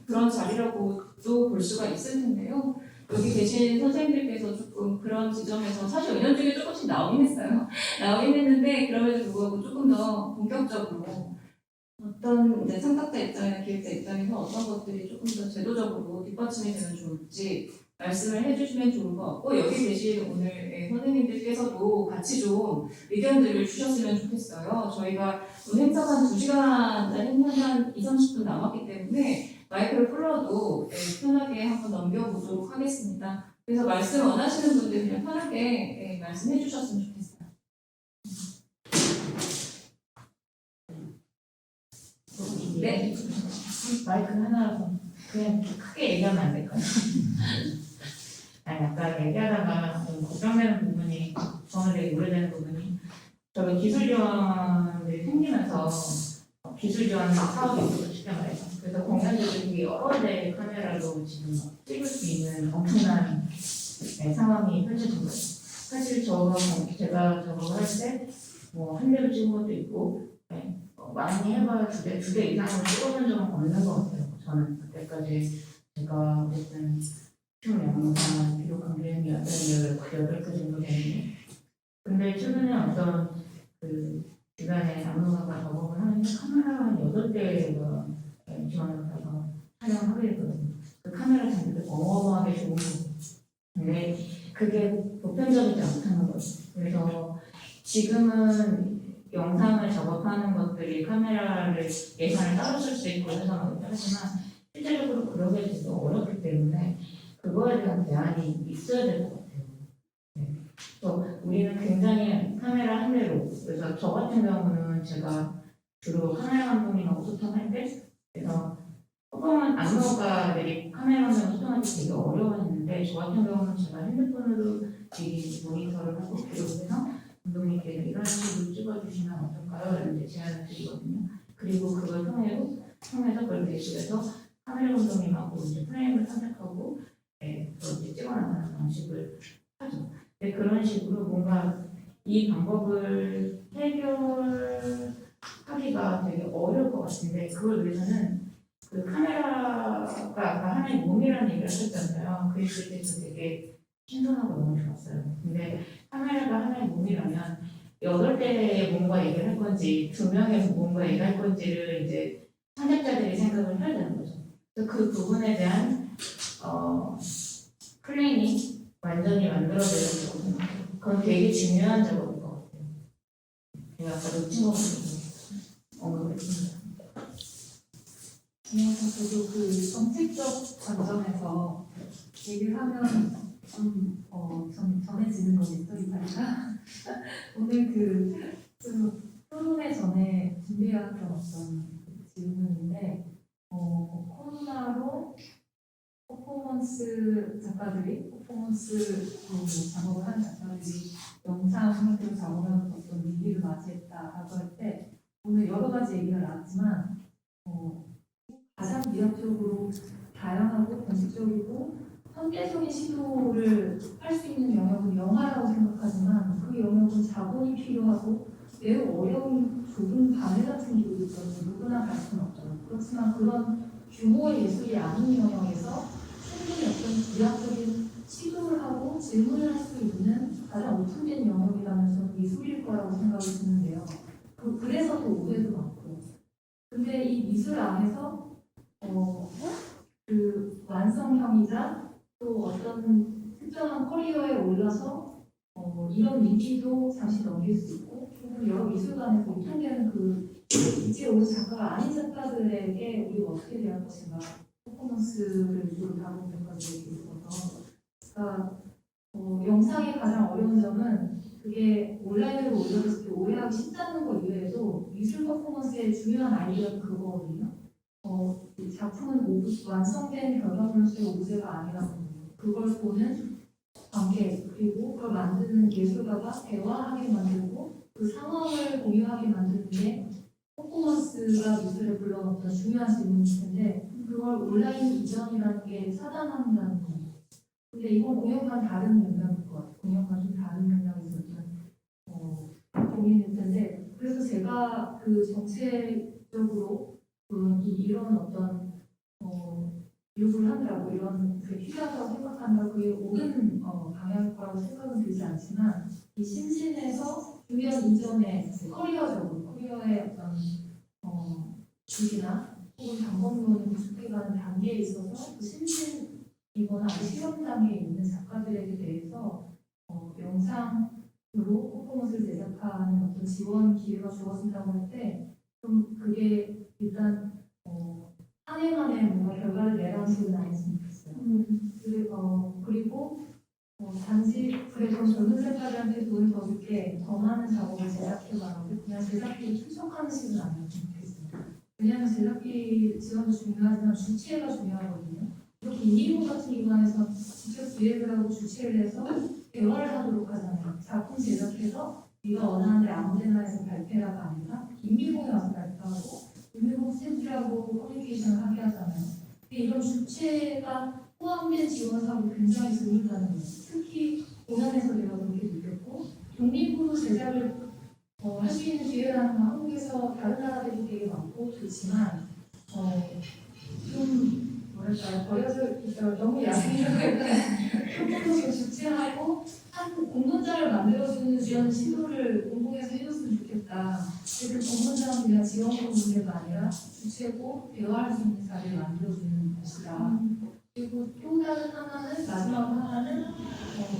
그런 자리라고도 볼 수가 있을 텐데요. 여기 계신 선생님들께서 조금 그런 지점에서 사실 은연중에 조금씩 나오긴 했어요. 나오긴 했는데 그럼에도 불구하고 조금 더 본격적으로 어떤 이제 창작자 입장이나 기획자 입장에서 어떤 것들이 조금 더 제도적으로 뒷받침이 되면 좋을지 말씀을 해주시면 좋을 것 같고, 여기 계신 오늘 선생님들께서도 같이 좀 의견들을 주셨으면 좋겠어요. 저희가 오늘 행사가 한 2시간짜리 행사가 한 20-30분 남았기 때문에 마이크를 풀어도 편하게 한번 넘겨보도록 하겠습니다. 그래서 말씀 원하시는 분들 그냥 편하게 말씀해 주셨으면 좋겠어요. 네. 마이크 하나라서 그냥 크게 얘기하면 안 될까요? 아니, 아까 얘기하다가 좀 걱정되는 부분이, 저는 되게 오래되는 부분이, 저희 기술 지원들이 생기면서 기술 지원 사업이 있어요, 쉽게 말해서. 그래서 공연들이 여러 대의 카메라로 지금 찍을 수 있는 엄청난 상황이 펼쳐진 거예요. 사실 제가 저거 할 때 뭐 한 대로 찍은 것도 있고, 많이 해봐야 두 대 이상으로 찍어본 적은 없는 것 같아요. 저는 그때까지 제가 어쨌든 총 영상을 기록한 게 8개 정도 되는데, 근데 최근에 어떤 그 주변에 안무가가 작업을 하는데 카메라가 한 8대가 지원을 받아서 촬영을 하게 되거든요. 그 카메라 장비도 어마어마하게 좋은 거고, 근데 그게 보편적이지 않다는 거죠. 그래서 지금은 영상을 작업하는 것들이 카메라를 예산을 따로 쓸 수 있고 해서 하지만 실제적으로 그러게 돼도 어렵기 때문에 그거에 대한 대안이 있어야 될 것 같아요. 그래서 우리는 굉장히 카메라 한 대로, 그래서 저 같은 경우는 제가 주로 카메라 감독님하고 소통할 때, 그래서 조금은 안무가들이 카메라 감독과 소통하기 되게 어려워했는데, 저 같은 경우는 제가 핸드폰으로 이 모니터를 하고 기록해서 감독님께 이런 식으로 찍어주시면 어떨까요? 이런 제안을 드리거든요. 그리고 그걸 통해서 그걸 배치해서 카메라 감독님하고 이제 프레임을 선택하고 그걸 이제 찍어나가는 방식을 하죠. 근데 그런 식으로 뭔가 이 방법을 해결하기가 되게 어려울 것 같은데, 그걸 위해서는 그 카메라가 아까 하나의 몸이라는 얘기를 하셨잖아요. 그 얘기를 때도 되게 신선하고 너무 좋았어요. 근데 카메라가 하나의 몸이라면 8대의 몸과 얘기를 할 건지 2명의 몸과 얘기할 건지를 이제 창작자들이 생각을 해야 되는 거죠. 그래서 그 부분에 대한 플랜이 완전히 만들어져야 되거든요. 그건 되게 중요한 작업인 것 같아요. 제가 아까 놓친 거 같아요. 언급을 했습니다. 그래서 저도 그 정책적 관점에서 얘기를 하면 좀 전해지는 거겠죠, 이 자리가. 오늘 좀 토론회 전에 준비해왔던 어떤 질문인데, 코로나로 퍼포먼스 작업을 한 작가들이 영상 형태로 작업하는 어떤 위기를 맞이했다라고 할 때, 오늘 여러 가지 얘기가 나왔지만, 가장 미학적으로 다양하고 변칙적이고 현대적인 시도를 할 수 있는 영역은 영화라고 생각하지만 그 영역은 자본이 필요하고 매우 어려운 좁은 바늘 같은 길이기 때문에 누구나 갈 수는 없죠. 그렇지만 그런 규모의 예술이 아닌 영역에서 충분히 어떤 미학적인 시도를 하고 질문을 할 수 있는 가장 오픈된 영역이라면 저는 미술일 거라고 생각이 드는데요. 그래서 또 오해도 많고요. 근데 이 미술 안에서 그 완성형이자 또 어떤 특정한 커리어에 올라서 이런 위기도 잠시 넘길 수 있고 혹은 여러 미술관에서 유통되는 그 위치에 오는 작가가 아닌 작가들에게 우리가 어떻게 대할 것인가 퍼포먼스를 위주로 다루는 것까지 있어서 그러니까 영상의 가장 어려운 점은 그게 온라인으로 올려졌을 때 오해하기 쉽다는 것 이외에도 미술 퍼포먼스의 중요한 아이디어는 그거거든요. 이 작품은 완성된 결과물로서의 오브제가 아니라고 그걸 보는 관객 그리고 그걸 만드는 예술가가 대화하게 만들고 그 상황을 공유하게 만드는 게 퍼포먼스가 미술에 불러넣었던 중요한 질문일 텐데 그걸 온라인 이전이라는 게 차단한다는 거예요. 근데 이건 공연과는 다른 맥락일 것 같아요. 공연과 좀 다른 맥락에서 좀 고민일 텐데 그래서 제가 그 정책적으로 이런 어떤 요구를 한다고 이런 게 필요하다고 생각한다고 그게 옳은 방향일 거라고 생각은 들지 않지만 이 심신에서 공연 이전에 커리어의 어떤 주기나 혹은 방법론을 구축해가는 단계에 있어서 그 심신이거나 아직 실험 단계에 있는 작가들에게 대해서 영상으로 퍼포먼스를 제작하는 어떤 지원 기회가 주어진다고 할 때 좀 그게 일단 한 해만에 뭔가 결과를 내라는 식은 아니었으면 좋겠어요. 그리고 단지 그래 좀 젊은 작가들한테 돈을 더 줄게 더 많은 작업을 제작해봐라고 그냥 제작비를 축적하는 식은 아니었으면 좋겠어요. 왜냐하면 제작비 지원도 중요하지만 주체가 중요하거든요. 이렇게 인기부 같은 기관에서 직접 기획을 하고 주체를 해서 대화를 하도록 하잖아요. 작품 제작해서 네가 원하는 데 아무데나 해서 발표라가 아니라 인미공에 와서 발표하고 인미공 스태프들하고 커뮤니케이션을 하게 하잖아요. 근데 이런 주체가 포함된 지원 사업이 굉장히 드물다는 거예요. 특히 공연에서 내가 그렇게 느꼈고 독립으로 제작을 할 수 있는 기회라는 건 한국에서 다른 나라들이 되게 많고 좋지만 좀 뭐랄까요 버려져 있어 너무 야생이라고 할까요? 조금 주체하고 한 공론장을 만들어주는 이런 시도를 공공에서 해줬으면 좋겠다. 그래서 공론장은 그냥 지원하는 문제가 아니라 주체고 대화할 수 있는 자리를 만들어주는 것이다. 그리고 또 다른 하나는 마지막 하나는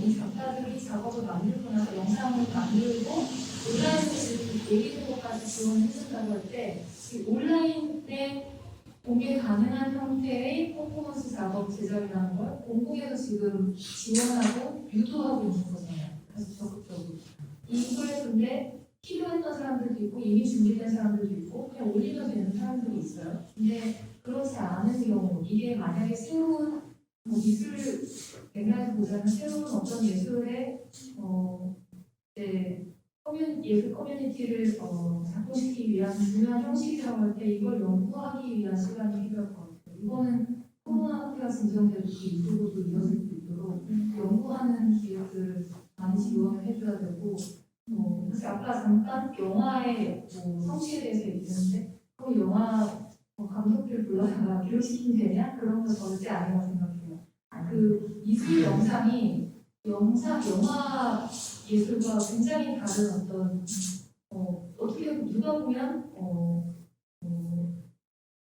이 작가들이 작업을 만들고 나서 영상을 만들고 온라인에서 내리는 것까지 지원해준다고 할 때 이 온라인에 공개 가능한 형태의 퍼포먼스 작업 제작이라는 걸 공공에서 지금 지원하고 유도하고 있는 거잖아요. 아주 적극적으로. 이걸 근데 필요했던 사람들도 있고 이미 준비된 사람들도 있고 그냥 올리면 되는 사람들이 있어요. 근데 그렇지 않은 경우 이게 만약에 새로운 미술 맥락에서 보자면 새로운 어떤 예술의 예술 커뮤니티를 작동시키기 위한 중요한 형식이라고 할 때 이걸 연구하기 위한 시간이 필요할 것 같아요. 이거는 코로나 사태가 진정돼도 그 이쪽으로 이어질 수 있도록 연구하는 기획들을 많이 지원을 해줘야 되고 그래서 아까 잠깐 영화의 성취에 대해서 얘기했는데 그 영화 감독들 불러다가 기록시키면 되냐? 그런 거 절대 아니라고 생각해요. 그 미술 영상이 영화 예술과 굉장히 다른 어떤 어떻게 누가 보면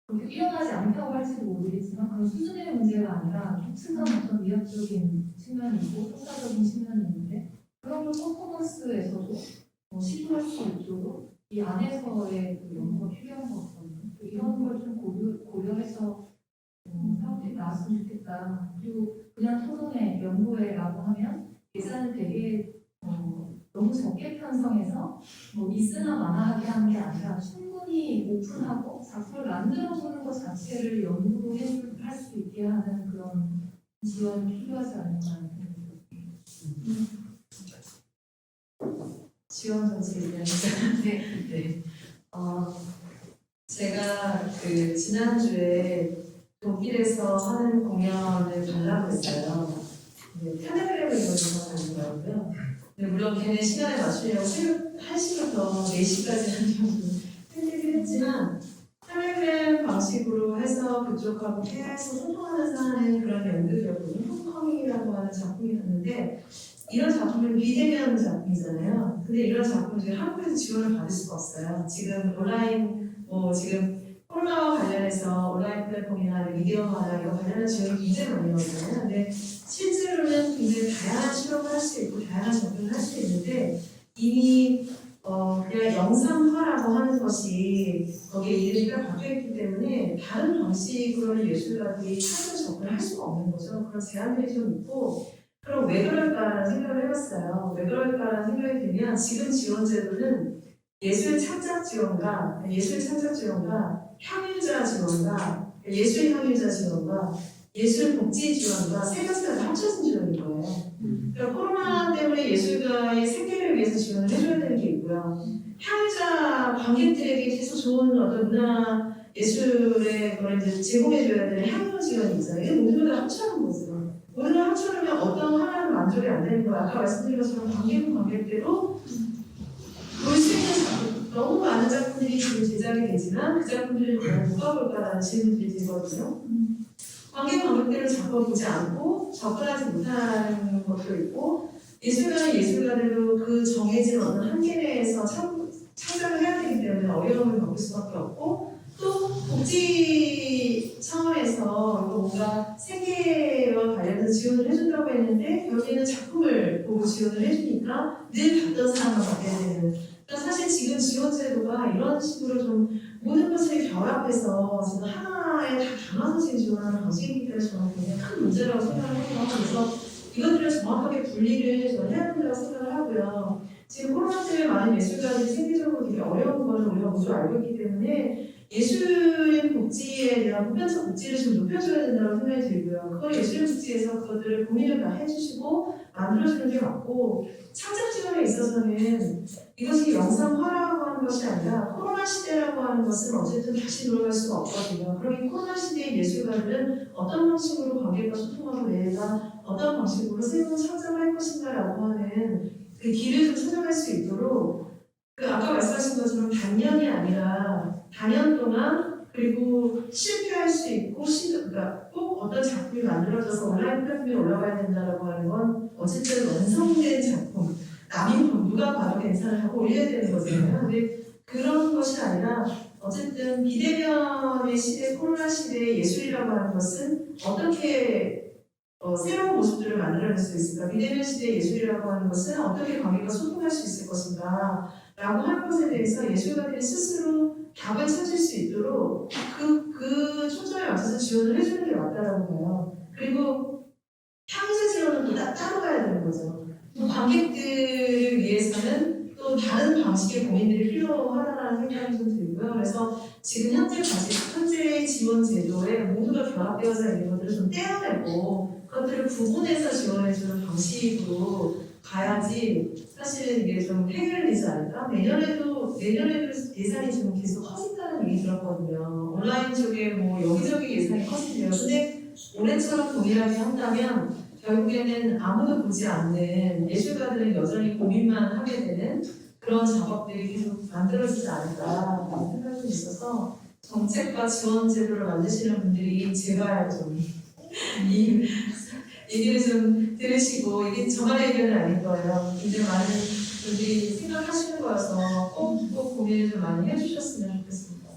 그렇게 일어나지 않다고 할지도 모르겠지만 그런 수준의 문제가 아니라 독특한 어떤 미학적인 측면이 있고 성사적인 측면이 있는데 그런 걸 퍼포먼스에서도 시도할 수 있도록 이 안에서의 그 연구가 필요한 것 같거든요. 이런 걸 좀 고려해서 사업들이 나왔으면 좋겠다. 그리고 그냥 토론회, 연구회라고 하면 예산을 되게 너무 적게 편성해서 있으나 마나하게 하는 게 아니라 충분히 오픈하고 작품을 만들어보는 것 자체를 연구로 할 수 있게 하는 그런 지원이 필요하지 않을까 하는 생각이 들었습니다. 지원 정책에 대한 네. 제가 그 지난주에 독일에서 하는 공연을 가려고 했어요. 텔레그램을 이용해서 가는 거였고요. 근데 물론 걔네 시간에 맞추려고 새벽 1시부터 4시까지 하는 정도 생기긴 했지만 텔레그램 방식으로 해서 그쪽하고 계속 소통하면서 하는 그런 연극이었거든요. 홈커밍이라고 하는 작품이었는데 이런 작품은 비대면 작품이잖아요. 근데 이런 작품을 한국에서 지원을 받을 수가 없어요. 지금 온라인, 지금 코로나와 관련해서 온라인 플랫폼이나 미디어마다 이거 관련한 지원이 굉장히 많이 나오잖아요. 근데 실제로는 굉장히 다양한 실험을 할 수 있고 다양한 접근을 할 수 있는데 이미 그냥 영상화라고 하는 것이 거기에 이름이 딱 박혀있기 때문에 다른 방식으로는 예술가들이 참여 접근을 할 수가 없는 거죠. 그런 제한들이 좀 있고 그럼 왜 그럴까라는 생각을 해봤어요. 왜 그럴까라는 생각이 들면 지금 지원 제도는 예술 창작 지원과 향유자 지원과 예술 향유자 지원과 예술 복지 지원과 세 가지가 다 합쳐진 지원인 거예요. 그러니까 코로나 때문에 예술가의 생계를 위해서 지원을 해줘야 되는 게 있고요. 향유자 관객들에게 계속 좋은 어떤 문화 예술의 그걸 이제 제공해줘야 되는 향유 지원이 있잖아요. 이게 모든 걸 다 합쳐놓은 거죠. 모든 걸 합쳐놓으면 어떤 하나는 만족이 안 되는 거예요. 아까 말씀드린 것처럼 관객대로 볼 수 있는 작품, 너무 많은 작품들이 지금 제작이 되지만 그 작품들을 과연 누가 볼까라는 질문들이 들거든요. 관객들을 자꾸 보지 않고 접근하지 못하는 것도 있고 예술가는 예술가대로 그 정해진 어떤 한계 내에서 창작을 해야 되기 때문에 어려움을 겪을 수밖에 없고 또 복지 차원에서 뭔가 생계와 관련해서 지원을 해준다고 했는데 결국에는 작품을 보고 지원을 해주니까 늘 봤던 사람만 받게 되는 그러니까 사실 지금 지원 제도가 이런 식으로 좀 모든 것을 결합해서 지금 하나에 다 담아서 지원하는 방식이기 때문에 저는 굉장히 큰 문제라고 생각을 해요. 그래서 이것들을 정확하게 분리를 저는 해야 된다고 생각을 하고요. 지금 코로나 때문에 많은 예술가들이 생계적으로 되게 어려운 거는 우리가 모두 알고 있기 때문에 예술 복지에 대한 보편적 복지를 좀 높여줘야 된다고 생각이 들고요. 그걸 예술 복지에서 그것들을 고민을 다 해주시고 만들어주는 게 맞고 창작 지원에 있어서는 이것이 영상화라고 하는 것이 아니라 코로나 시대라고 하는 것은 어쨌든 다시 돌아갈 수가 없거든요. 그러니 코로나 시대의 예술가들은 어떤 방식으로 관객과 소통하고 내가 어떤 방식으로 새로운 창작을 할 것인가라고 하는 그 길을 좀 찾아갈 수 있도록 그 아까 말씀하신 것처럼 단년이 아니라 단년 동안 그리고 실패할 수 있고 그러니까 꼭 어떤 작품이 만들어져서 온라인 플랫폼에 올라가야 된다라고 하는 건 어쨌든 완성된 작품 남이 누가 봐도 괜찮다고 올려야 되는 거잖아요. 근데 그런 것이 아니라 어쨌든 비대면의 시대, 코로나 시대의 예술이라고 하는 것은 어떻게 새로운 모습들을 만들어낼 수 있을까? 비대면 시대의 예술이라고 하는 것은 어떻게 관객과 소통할 수 있을 것인가? 라고 하는 것에 대해서 예술가들이 스스로 답을 찾을 수 있도록 그 초점에 맞춰서 지원을 해주는 게 맞다라고 봐요. 그리고 향유자 지원은 또 따로 가야 되는 거죠. 또 관객들을 위해서는 또 다른 방식의 고민들이 필요하다는 생각이 좀 들고요. 그래서 지금 현재의 지원 제도에 모두가 결합되어져 있는 것들을 좀 떼어내고 그것들을 구분해서 지원해주는 방식으로 가야지 사실은 이게 좀 해결되지 않을까? 내년에도 예산이 좀 계속 커진다는 얘기 들었거든요. 온라인 쪽에 뭐 여기저기 예산이 커진대요. 근데 올해처럼 동일하게 한다면 결국에는 아무도 보지 않는 예술가들은 여전히 고민만 하게 되는 그런 작업들이 계속 만들어지지 않을까 생각이 있어서 정책과 지원 제도를 만드시는 분들이 제발 좀 이 얘기를 좀 들으시고 이게 저만의 의견은 아닐 거예요. 굉장히 많은 분들이 생각하시는 거여서 꼭 고민을 좀 많이 해주셨으면 좋겠습니다.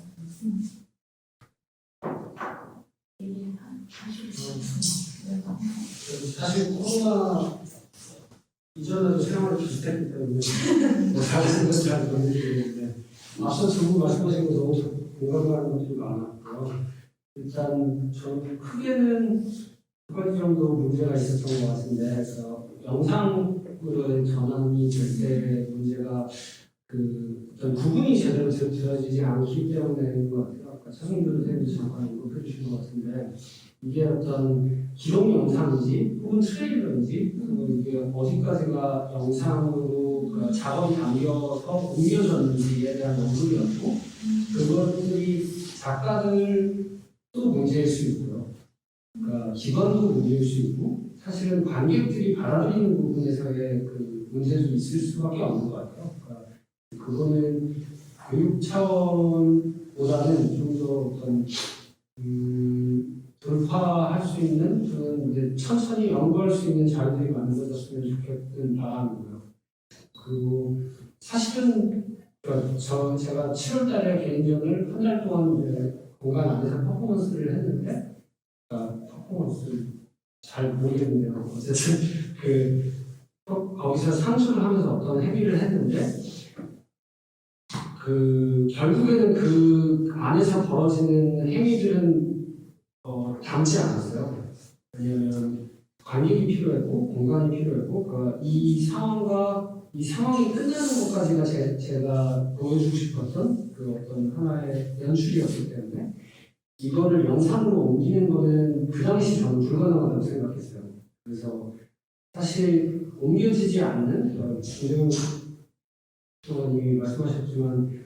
사실 코로나 이전에도 생활이 비슷했기 때문에 뭐 다른 것잘 모르겠는데 앞서 두 분 말씀하신 거 너무 공감하는 것들이 많았고요. 일단 저는 크게는 두 가지 정도 문제가 있었던 것 같은데 그래서 영상으로의 전환이 될 때 문제가 그 어떤 구분이 제대로 되어지지 않기 때문인 것 같아요. 아까 차승규 선생님도 잠깐 언급해주신 것 같은데 이게 어떤 기록 영상인지 혹은 트레일러인지 그리고 이게 어디까지가 영상으로 그 작업이 담겨서 옮겨졌는지에 대한 언급이었고 그것들이 작가들도 문제일 수 있고요. 그러니까 기관도 문제일 수 있고 사실은 관객들이 받아들이는 부분에서의 그 문제도 있을 수밖에 없는 것 같아요. 그러니까 그거는 교육 차원보다는 좀 더 어떤 돌파할 수 있는 저는 이제 천천히 연구할 수 있는 자료들이 만들어졌으면 좋겠는 바람이고요. 그리고 사실은 그러니까 제가 7월달에 개인전을 한 달 동안 이제 공간 안에서 퍼포먼스를 했는데 퍼포먼스 잘 모르겠는데요. 어쨌든 거기서 상수를 하면서 어떤 행위를 했는데 결국에는 그 안에서 벌어지는 행위들은 담지 않았어요. 왜냐하면 관객이 필요했고 공간이 필요했고 이 상황이 끝나는 것까지가 제가 보여주고 싶었던 그 어떤 하나의 연출이었기 때문에 이거를 영상으로 옮기는 거는 그 당시 저는 불가능하다고 생각했어요. 그래서 사실 옮겨지지 않는 김정은 의원님이 말씀하셨지만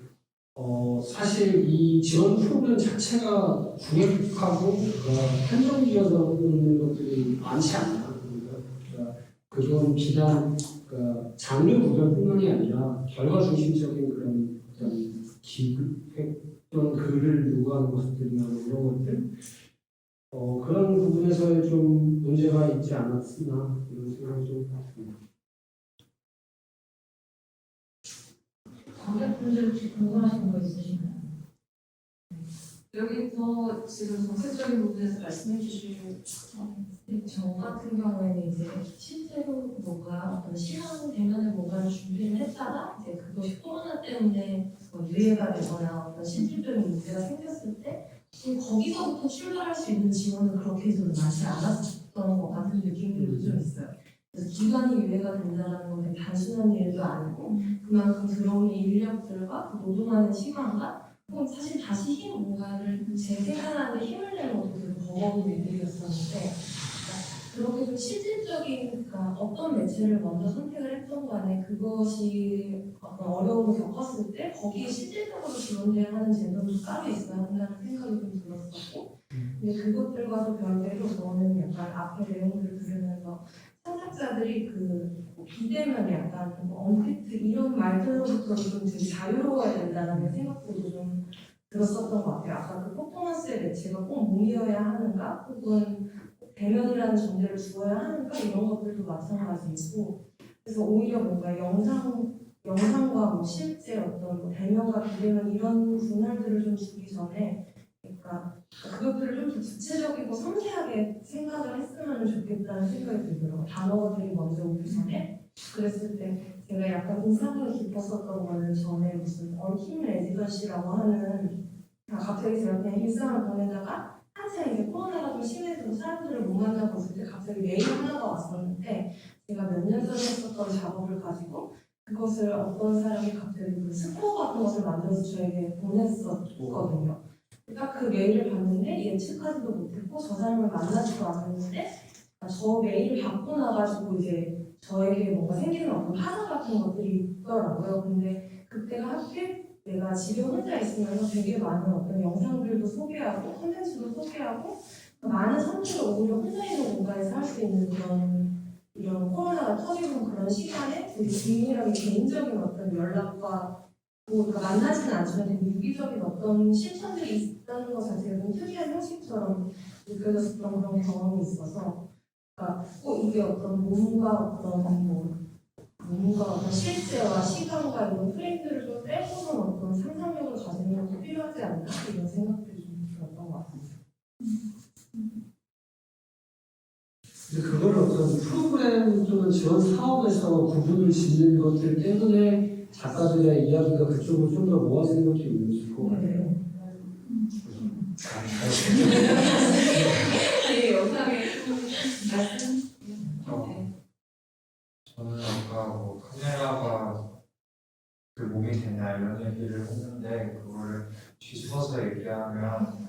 사실 이 지원 프로그램 자체가 중립하고 한정지어져 있는 것들이 많지 않나. 그러니까 그건 비단 장르 구별뿐만이 아니라 결과 중심적인 그런 어떤 기획던 글을 요구하는 것들이나 이런 것들 그런 부분에서의 좀 문제가 있지 않았나 이런 생각이 좀 듭니다. 관객분들 혹시 궁금하신 거 있으신가요? 여기서 지금 정책적인 부분에서 말씀해 주실 저 같은 경우에는 이제 실제로 뭔가 어떤 시험 대면을 뭔가를 준비를 했다가 이제 그것이 코로나 때문에 유예가 되거나 어떤 실질적인 문제가 생겼을 때 지금 거기서부터 출발할 수 있는 지원은 그렇게 좀 많지 않았던 것 같은 느낌들도 좀 있어요. 그래서 기간이 유예가 된다는 건 단순한 일도 아니고 그만큼 들어오는 인력들과 그 노동하는 시간과 혹은 사실 다시 뭔가를 재생산하는 힘을 내는 것도 되게 버거운 일들이었었는데 그렇게 좀 실질적인 어떤 매체를 먼저 선택을 했던 간에 그것이 어떤 어려움을 겪었을 때 거기에 실질적으로 지원돼야 하는 제도도 따로 있어야 한다는 생각이 좀 들었었고 근데 그것들과도 별개로 저는 약간 앞에 내용들을 들으면서 창작자들이 비대면 약간 언피트 이런 말들로부터 좀 되게 자유로워야 된다는 생각들도 좀 들었었던 것 같아요. 아까 그 퍼포먼스의 매체가 꼭 몸이어야 하는가 혹은 대면이라는 전제를 두어야 하는가 이런 것들도 마찬가지이고 그래서 오히려 뭔가 영상과 뭐 실제 어떤 뭐 대면과 비대면 이런 분할들을 좀 두기 전에 그러니까 그것들을 좀 더 구체적이고 섬세하게 생각을 했으면 좋겠다는 생각이 들더라고요. 단어들이 먼저 오기 전에 그랬을 때 제가 약간 인상이 깊었었던 거는 전에 무슨 얼킴 레지던시라고 하는 갑자기 제가 그냥 일상을 보내다가 한참 이제 코로나가 좀 심해서 사람들을 못 만나고 있을 때 갑자기 메일 하나가 왔었는데 제가 몇 년 전에 했었던 작업을 가지고 그것을 어떤 사람이 갑자기 그 스코어 같은 것을 만들어서 저에게 보냈었거든요. 딱 그 메일을 봤는데 예측하지도 못했고 저 사람을 만나지도 않았는데 저 메일을 받고 나가지고 이제 저에게 뭔가 생기는 어떤 파장 같은 것들이 있더라고요. 근데 그때가 하필 내가 집에 혼자 있으면서 되게 많은 어떤 영상들도 소개하고 콘텐츠도 소개하고 많은 선택을 오히려 혼자 있는 공간에서 할 수 있는 이런 코로나가 터지는 그런 시간에 되게 긴밀하게 개인적인 어떤 연락과 그러니까 만나지는 않지만 되게 유기적인 어떤 실천들이 있다는 것 자체가 좀 특이한 형식처럼 느껴졌던 그런 경험이 있어서 그러니까 꼭 이게 어떤 뭔가 어떤 실제와 시간과 이런 프레임들을 좀 빼고는 어떤 상상력을 가지는 것도 필요하지 않나 이런 생각들이 좀 들었던 것 같습니다. 근데 그거를 어떤 프로그램 또는 지원 사업에서 구분을 짓는 것들 때문에 작가들의 이야기가 그쪽으로 좀 더 모아지는 것도 있을 것 같아요. 이 영상에 말씀. 저는 아까 뭐 카메라가 그 몸이 되냐 이런 얘기를 했는데 그거를 뒤집어서 얘기하면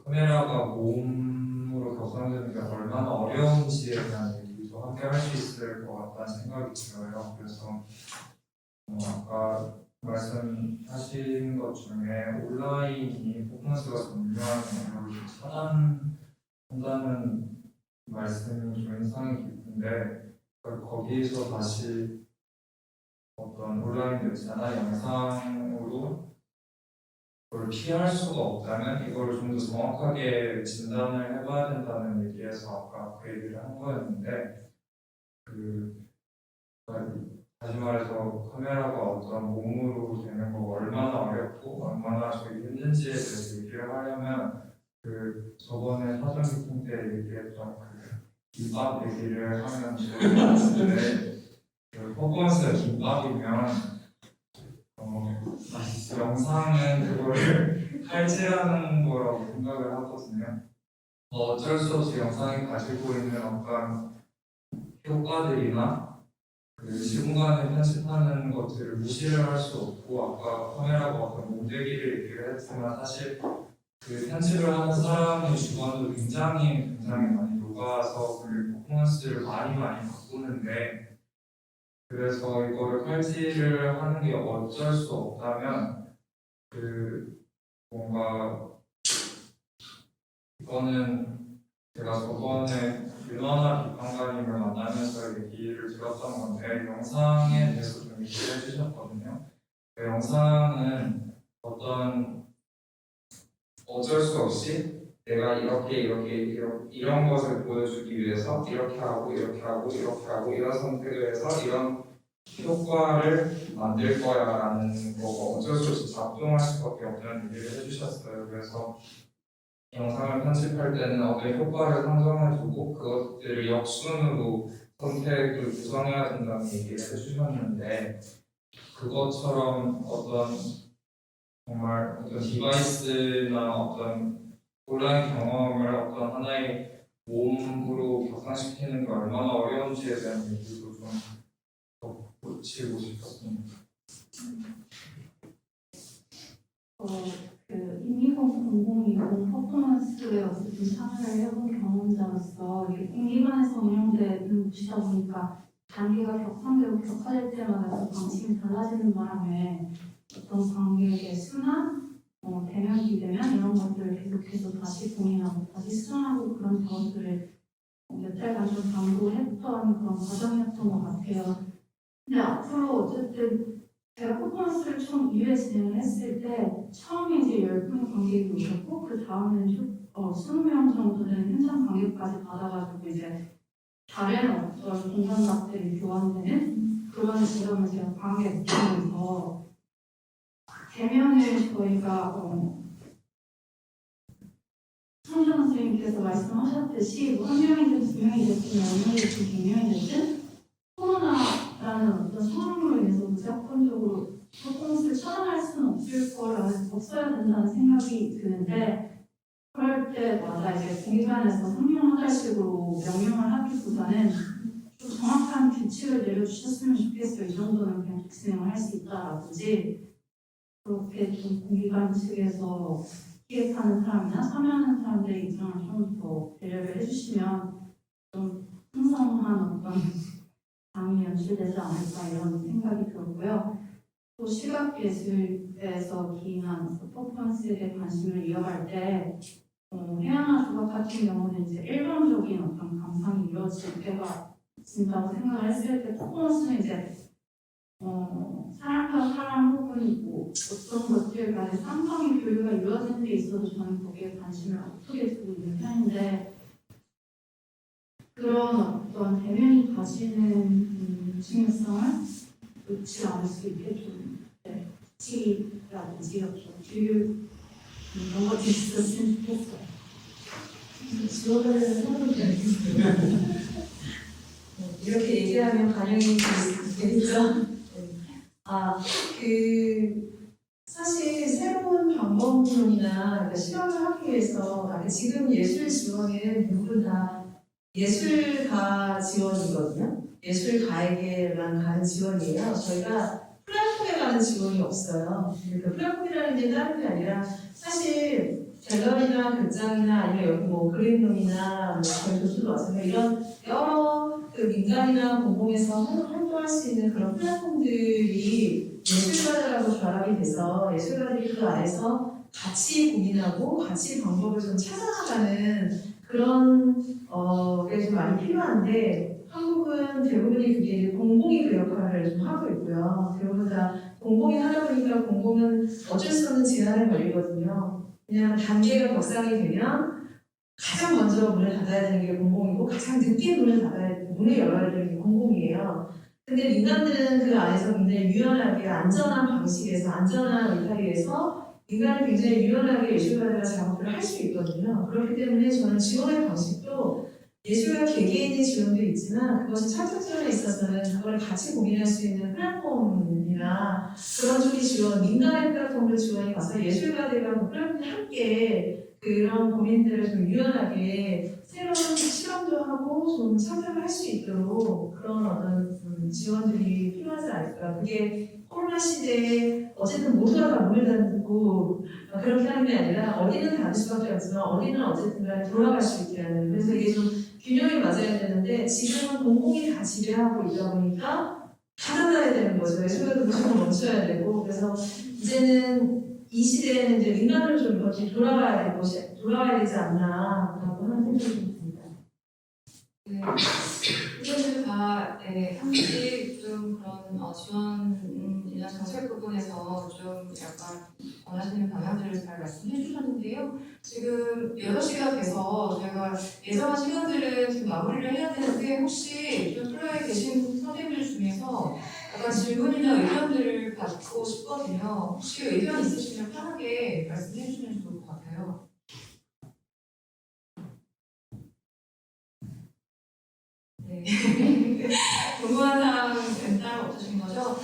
카메라가 몸으로 격상되는 게 얼마나 어려운지에 대한 얘기도 함께 할 수 있을 것 같다는 생각이 들어요. 그래서 아까 말씀하신 것 중에 온라인이 퍼포먼스가 점유하는 걸 차단한다는 말씀이 좀 인상이 깊은데 거기서 다시 어떤 온라인 매체나 영상으로 그걸 피할 수가 없다면 이걸 좀 더 정확하게 진단을 해봐야 된다는 얘기에서 아까 그 얘기를 한 거였는데 다시 말해서 카메라가 어떤 몸으로 되는 거가 얼마나 어렵고 얼마나 저기 힘든지에 대해서 얘기를 하려면 저번에 사전 미팅 때 얘기했던 김밥 얘기를 하면 좋을 것 같은데 퍼포먼스가 김밥이면 영상은 그거를 칼질하는 거라고 생각을 하거든요. 어쩔 수 없이 영상이 가지고 있는 어떤 효과들이나 시공간을 편집하는 것들을 무시를 할 수 없고 아까 카메라가 어떤 몸되기를 얘기를 했지만 사실 편집을 하는 사람의 주관도 굉장히 많이 녹아서 퍼포먼스를 많이 바꾸는데 그래서 이거를 칼질을 하는 게 어쩔 수 없다면 뭔가 이거는 제가 저번에 윤원아 비평가님을 만나면서 얘기를 들었던 건데 영상에 대해서 좀 얘기를 해주셨거든요. 영상은 어쩔 수 없이 내가 이런 것을 보여주기 위해서 이렇게 하고 이런 선택을 해서 이런 효과를 만들 거야 라는 거가 어쩔 수 없이 작동할 수밖에 없다는 얘기를 해주셨어요. 그래서 영상을 편집할 때는 어떤 효과를 상정해 두고 그것들을 역순으로 선택을 구성해야 된다는 얘기를 해주셨는데 그것처럼 정말 어떤 디바이스나 어떤 온라인 경험을 어떤 하나의 몸으로 격상시키는 게 얼마나 어려운지에 대한 얘기도 좀 덧붙이고 싶었습니다. 인미공 0020 퍼포먼스에 어쨌든 참여를 해본 경험자로서 이게 공기관에서 운영되는 곳이다 보니까 단계가 격상되고 격화될 때마다 그 방침이 달라지는 바람에 어떤 관객의 순환, 대면이 되면 이런 것들을 계속해서 다시 고민하고 다시 수정하고 그런 작업들을 몇 달간 좀 반복했던 그런 과정이었던 것 같아요. 근데 앞으로 어쨌든 제가 퍼포먼스를 총 2회 진행을 했을 때 처음에 이제 10분의 관객이 오셨고 그 다음에는 20명 정도 되는 현장 관객까지 받아가지고 이제 다른 어떤 공간각들이 교환되는 그런 지점을 제가 강하게 느끼면서 대면을 저희가 성준 선생님께서 말씀하셨듯이 뭐 한 명이든 두 명이 됐든 10명이든 100명이 됐든 코로나라는 어떤 상황으로 인해서 무조건적으로 퍼포먼스를 차단할 수는 없어야 된다는 생각이 드는데 그럴 때마다 이제 공간에서 상명하달식으로 명령을 하기보다는 좀 정확한 규칙을 내려주셨으면 좋겠어요. 이 정도는 그냥 진행을 할 수 있다라든지 그렇게 좀 공기관 측에서 기획하는 사람이나 참여하는 사람들의 입장을 좀 더 배려를 해주시면 좀 풍성한 어떤 장이 연출되지 않을까 이런 생각이 들었고요. 또 시각예술에서 기인한 퍼포먼스에 대해 관심을 이어갈 때 해양화 조각 같은 경우는 이제 일반적인 어떤 감상이 이루어질 때가 진다고 생각을 했을 때 퍼포먼스는 이제 사람과 사람 혹은 뭐 어떤 것들 간에 쌍방의 교류가 이루어지는 데 있어서 저는 거기에 관심을 어떻게 두고 있는 편인데 그런 어떤 대면이 가지는 중요성을 놓지 않을 수 있게 좀 지라든지 어떤 교육 이런 것들이 있었으면 좋겠어요. 지원을 하는 게 이렇게 얘기하면 반영이 되겠죠? 사실 새로운 방법론이나 그러니까 실험을 하기 위해서 지금 예술 지원은 누군 다 예술가 지원이거든요. 예술가에게만 가는 지원이에요. 저희가 플랫폼에 가는 지원이 없어요. 그 플랫폼이라는 게 다른 게 아니라 사실 갤러리나 극장이나 아니면 여기 뭐 그림룸이나 뭐 저희 도서도 마찬가지 이런 여러 그 민간이나 공공에서 활동할 수 있는 그런 플랫폼들이 예술가들하고 결합이 돼서 예술가들이 그 안에서 같이 고민하고 같이 방법을 좀 찾아나가는 그런 게 좀 많이 필요한데 한국은 대부분이 그게 공공이 그 역할을 좀 하고 있고요. 대부분 다 공공이 하다 보니까 공공은 어쩔 수 없는 제한에 걸리거든요. 그냥 단계가 격상이 되면 가장 먼저 문을 닫아야 되는 게 공공이고 가장 늦게 문을 열어야 되는 게 공공이에요. 근데 민간들은 그 안에서 굉장히 유연하게 안전한 방식에서 안전한 울타리에서 민간은 굉장히 유연하게 예술가들과 작업을 할 수 있거든요. 그렇기 때문에 저는 지원의 방식도 예술가 개개인의 지원도 있지만 그것이 차적 지원에 있어서는 그걸 같이 고민할 수 있는 플랫폼이나 그런 쪽의 지원, 민간의 플랫폼들 지원이 가서 예술가들과 그 플랫폼이 함께 그런 고민들을 좀 유연하게 새로운 실험도 하고 좀 참여를 할 수 있도록 그런 어떤 지원들이 필요하지 않을까. 그게 코로나 시대에 어쨌든 모두가 다 문을 닫고 그렇게 하는 게 아니라 어디는 닫을 수밖에 없지만 어디는 어쨌든 간에 돌아갈 수 있게 하는 그래서 이게 좀 균형이 맞아야 되는데 지금은 공공이 다 지배하고 있다 보니까 닫아놔야 되는 거죠. 예술가도 무조건 멈춰야 되고 그래서 이제는 이 시대에는 이제 민간으로 좀 이렇게 돌아가야 되지 않나라고 하는 생각이 듭니다. 네, 의견들 다 한국이 좀 그런 지원이나 정책 부분에서 좀 약간 원하시는 방향들을 잘 말씀해 주셨는데요. 지금 8시가 돼서 저희가 예정한 시간들은 지금 마무리를 해야 되는데 혹시 좀 플로에 계신 선생님들 중에서 약간 질문이나 의견들을 받고 싶거든요. 혹시 의견 있으시면 편하게 말씀해 주시면 좋을 것 같아요. 네. 궁금한 사항은 따로 없으신 거죠?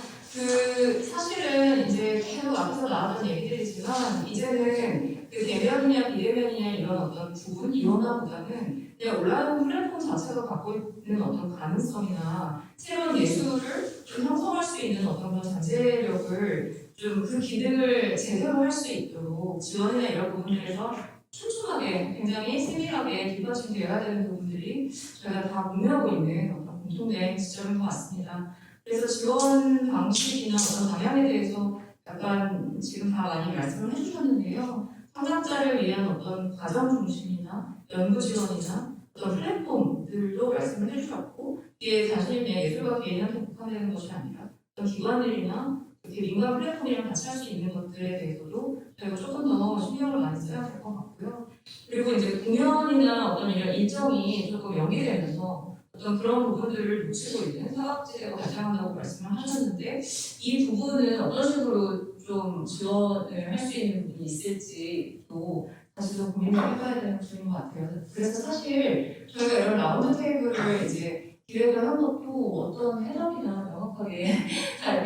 사실은 이제 계속 앞에서 나왔던 얘기들이지만 이제는 그 대면이냐 비대면이냐 이런 어떤 부분 이원화보다는 그냥 온라인 플랫폼 자체가 갖고 있는 어떤 가능성이나 새로운 예술을 좀 형성할 수 있는 어떤 그런 잠재력을 좀 그 기능을 제대로 할 수 있도록 지원이나 이런 부분들에서 촘촘하게 굉장히 세밀하게 뒷받침되어야 되는 부분들이 저희가 다 공유하고 있는 어떤 공통된 지점인 것 같습니다. 그래서 지원 방식이나 어떤 방향에 대해서 약간 지금 다 많이 말씀을 해주셨는데요. 창작자를 위한 어떤 과정 중심이나 연구 지원이나 어떤 플랫폼들도 말씀을 해주셨고 이게 단순히 예술가 개인한테 국한되는 것이 아니라 어떤 기관들이나 이렇게 민간 플랫폼이랑 같이 할 수 있는 것들에 대해서도 저희가 조금 더 신경을 많이 써야 될 것 같고요. 그리고 이제 공연이나 어떤 이런 일정이 조금 연기되면서 어떤 그런 부분들을 놓치고 있는 사각지대가 발생한다고 말씀을 하셨는데 이 부분은 어떤 식으로 좀 지원을 할 수 있는 부분이 있을지도 다시 좀 고민을 해봐야 되는 부분인 것 같아요. 그래서 사실 저희가 이런 라운드 테이블을 이제 기획을 한 것도 어떤 해석이나 명확하게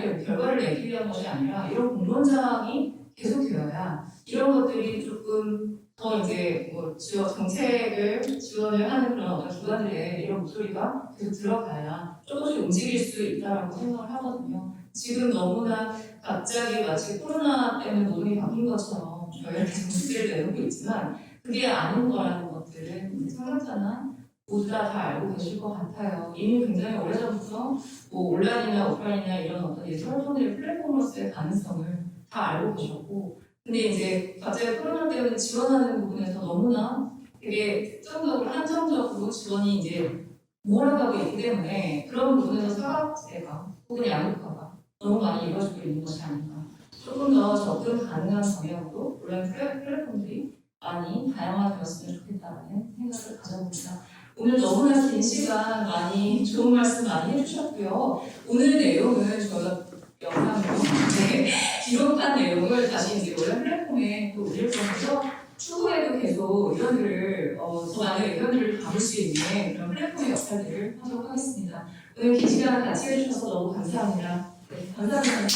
이렇게 결과를 내기 위한 것이 아니라 이런 공론장이 계속되어야 이런 것들이 조금 더 이제 뭐 정책을 지원을 하는 그런 어떤 기관들의 이런 목소리가 계속 들어가야 조금씩 움직일 수 있다라고 생각을 하거든요. 지금 너무나 갑자기 마치 코로나 때문에 모든 게 바뀐 것처럼 저희가 계속 목소리를 내놓고 있지만 그게 아닌 거라는 것들은 창작자나 모두 다 알고 계실 것 같아요. 이미 굉장히 오래전부터 뭐 온라인이나 오프라인이나 이런 어떤 예술 활동들의 플랫폼으로서의 가능성을 다 알고 계셨고 근데 이제 갑자기 코로나 때문에 지원하는 부분에서 너무나 되게 특정적으로 한정적으로 지원이 이제 몰아가고 있기 때문에 그런 부분에서 사각지대가 혹은 양극화가 너무 많이 이루어지고 있는 것이 아닌가 조금 더 접근 가능한 방향으로 온라인 플랫폼들이 많이 다양화되었으면 좋겠다는 생각을 가져봅니다. 오늘 너무나 긴 시간 많이 좋은 말씀 많이 해주셨고요. 오늘 내용은 저희가 영상으로 기록한 내용을 다시 이제 온라인 플랫폼에 또 올릴 거고요. 추후에도 계속 의견들을 더 많은 의견들을 담을 수 있는 그런 플랫폼의 역할들을 하도록 하겠습니다. 오늘 긴 시간 같이 해주셔서 너무 감사합니다. 네, 감사합니다.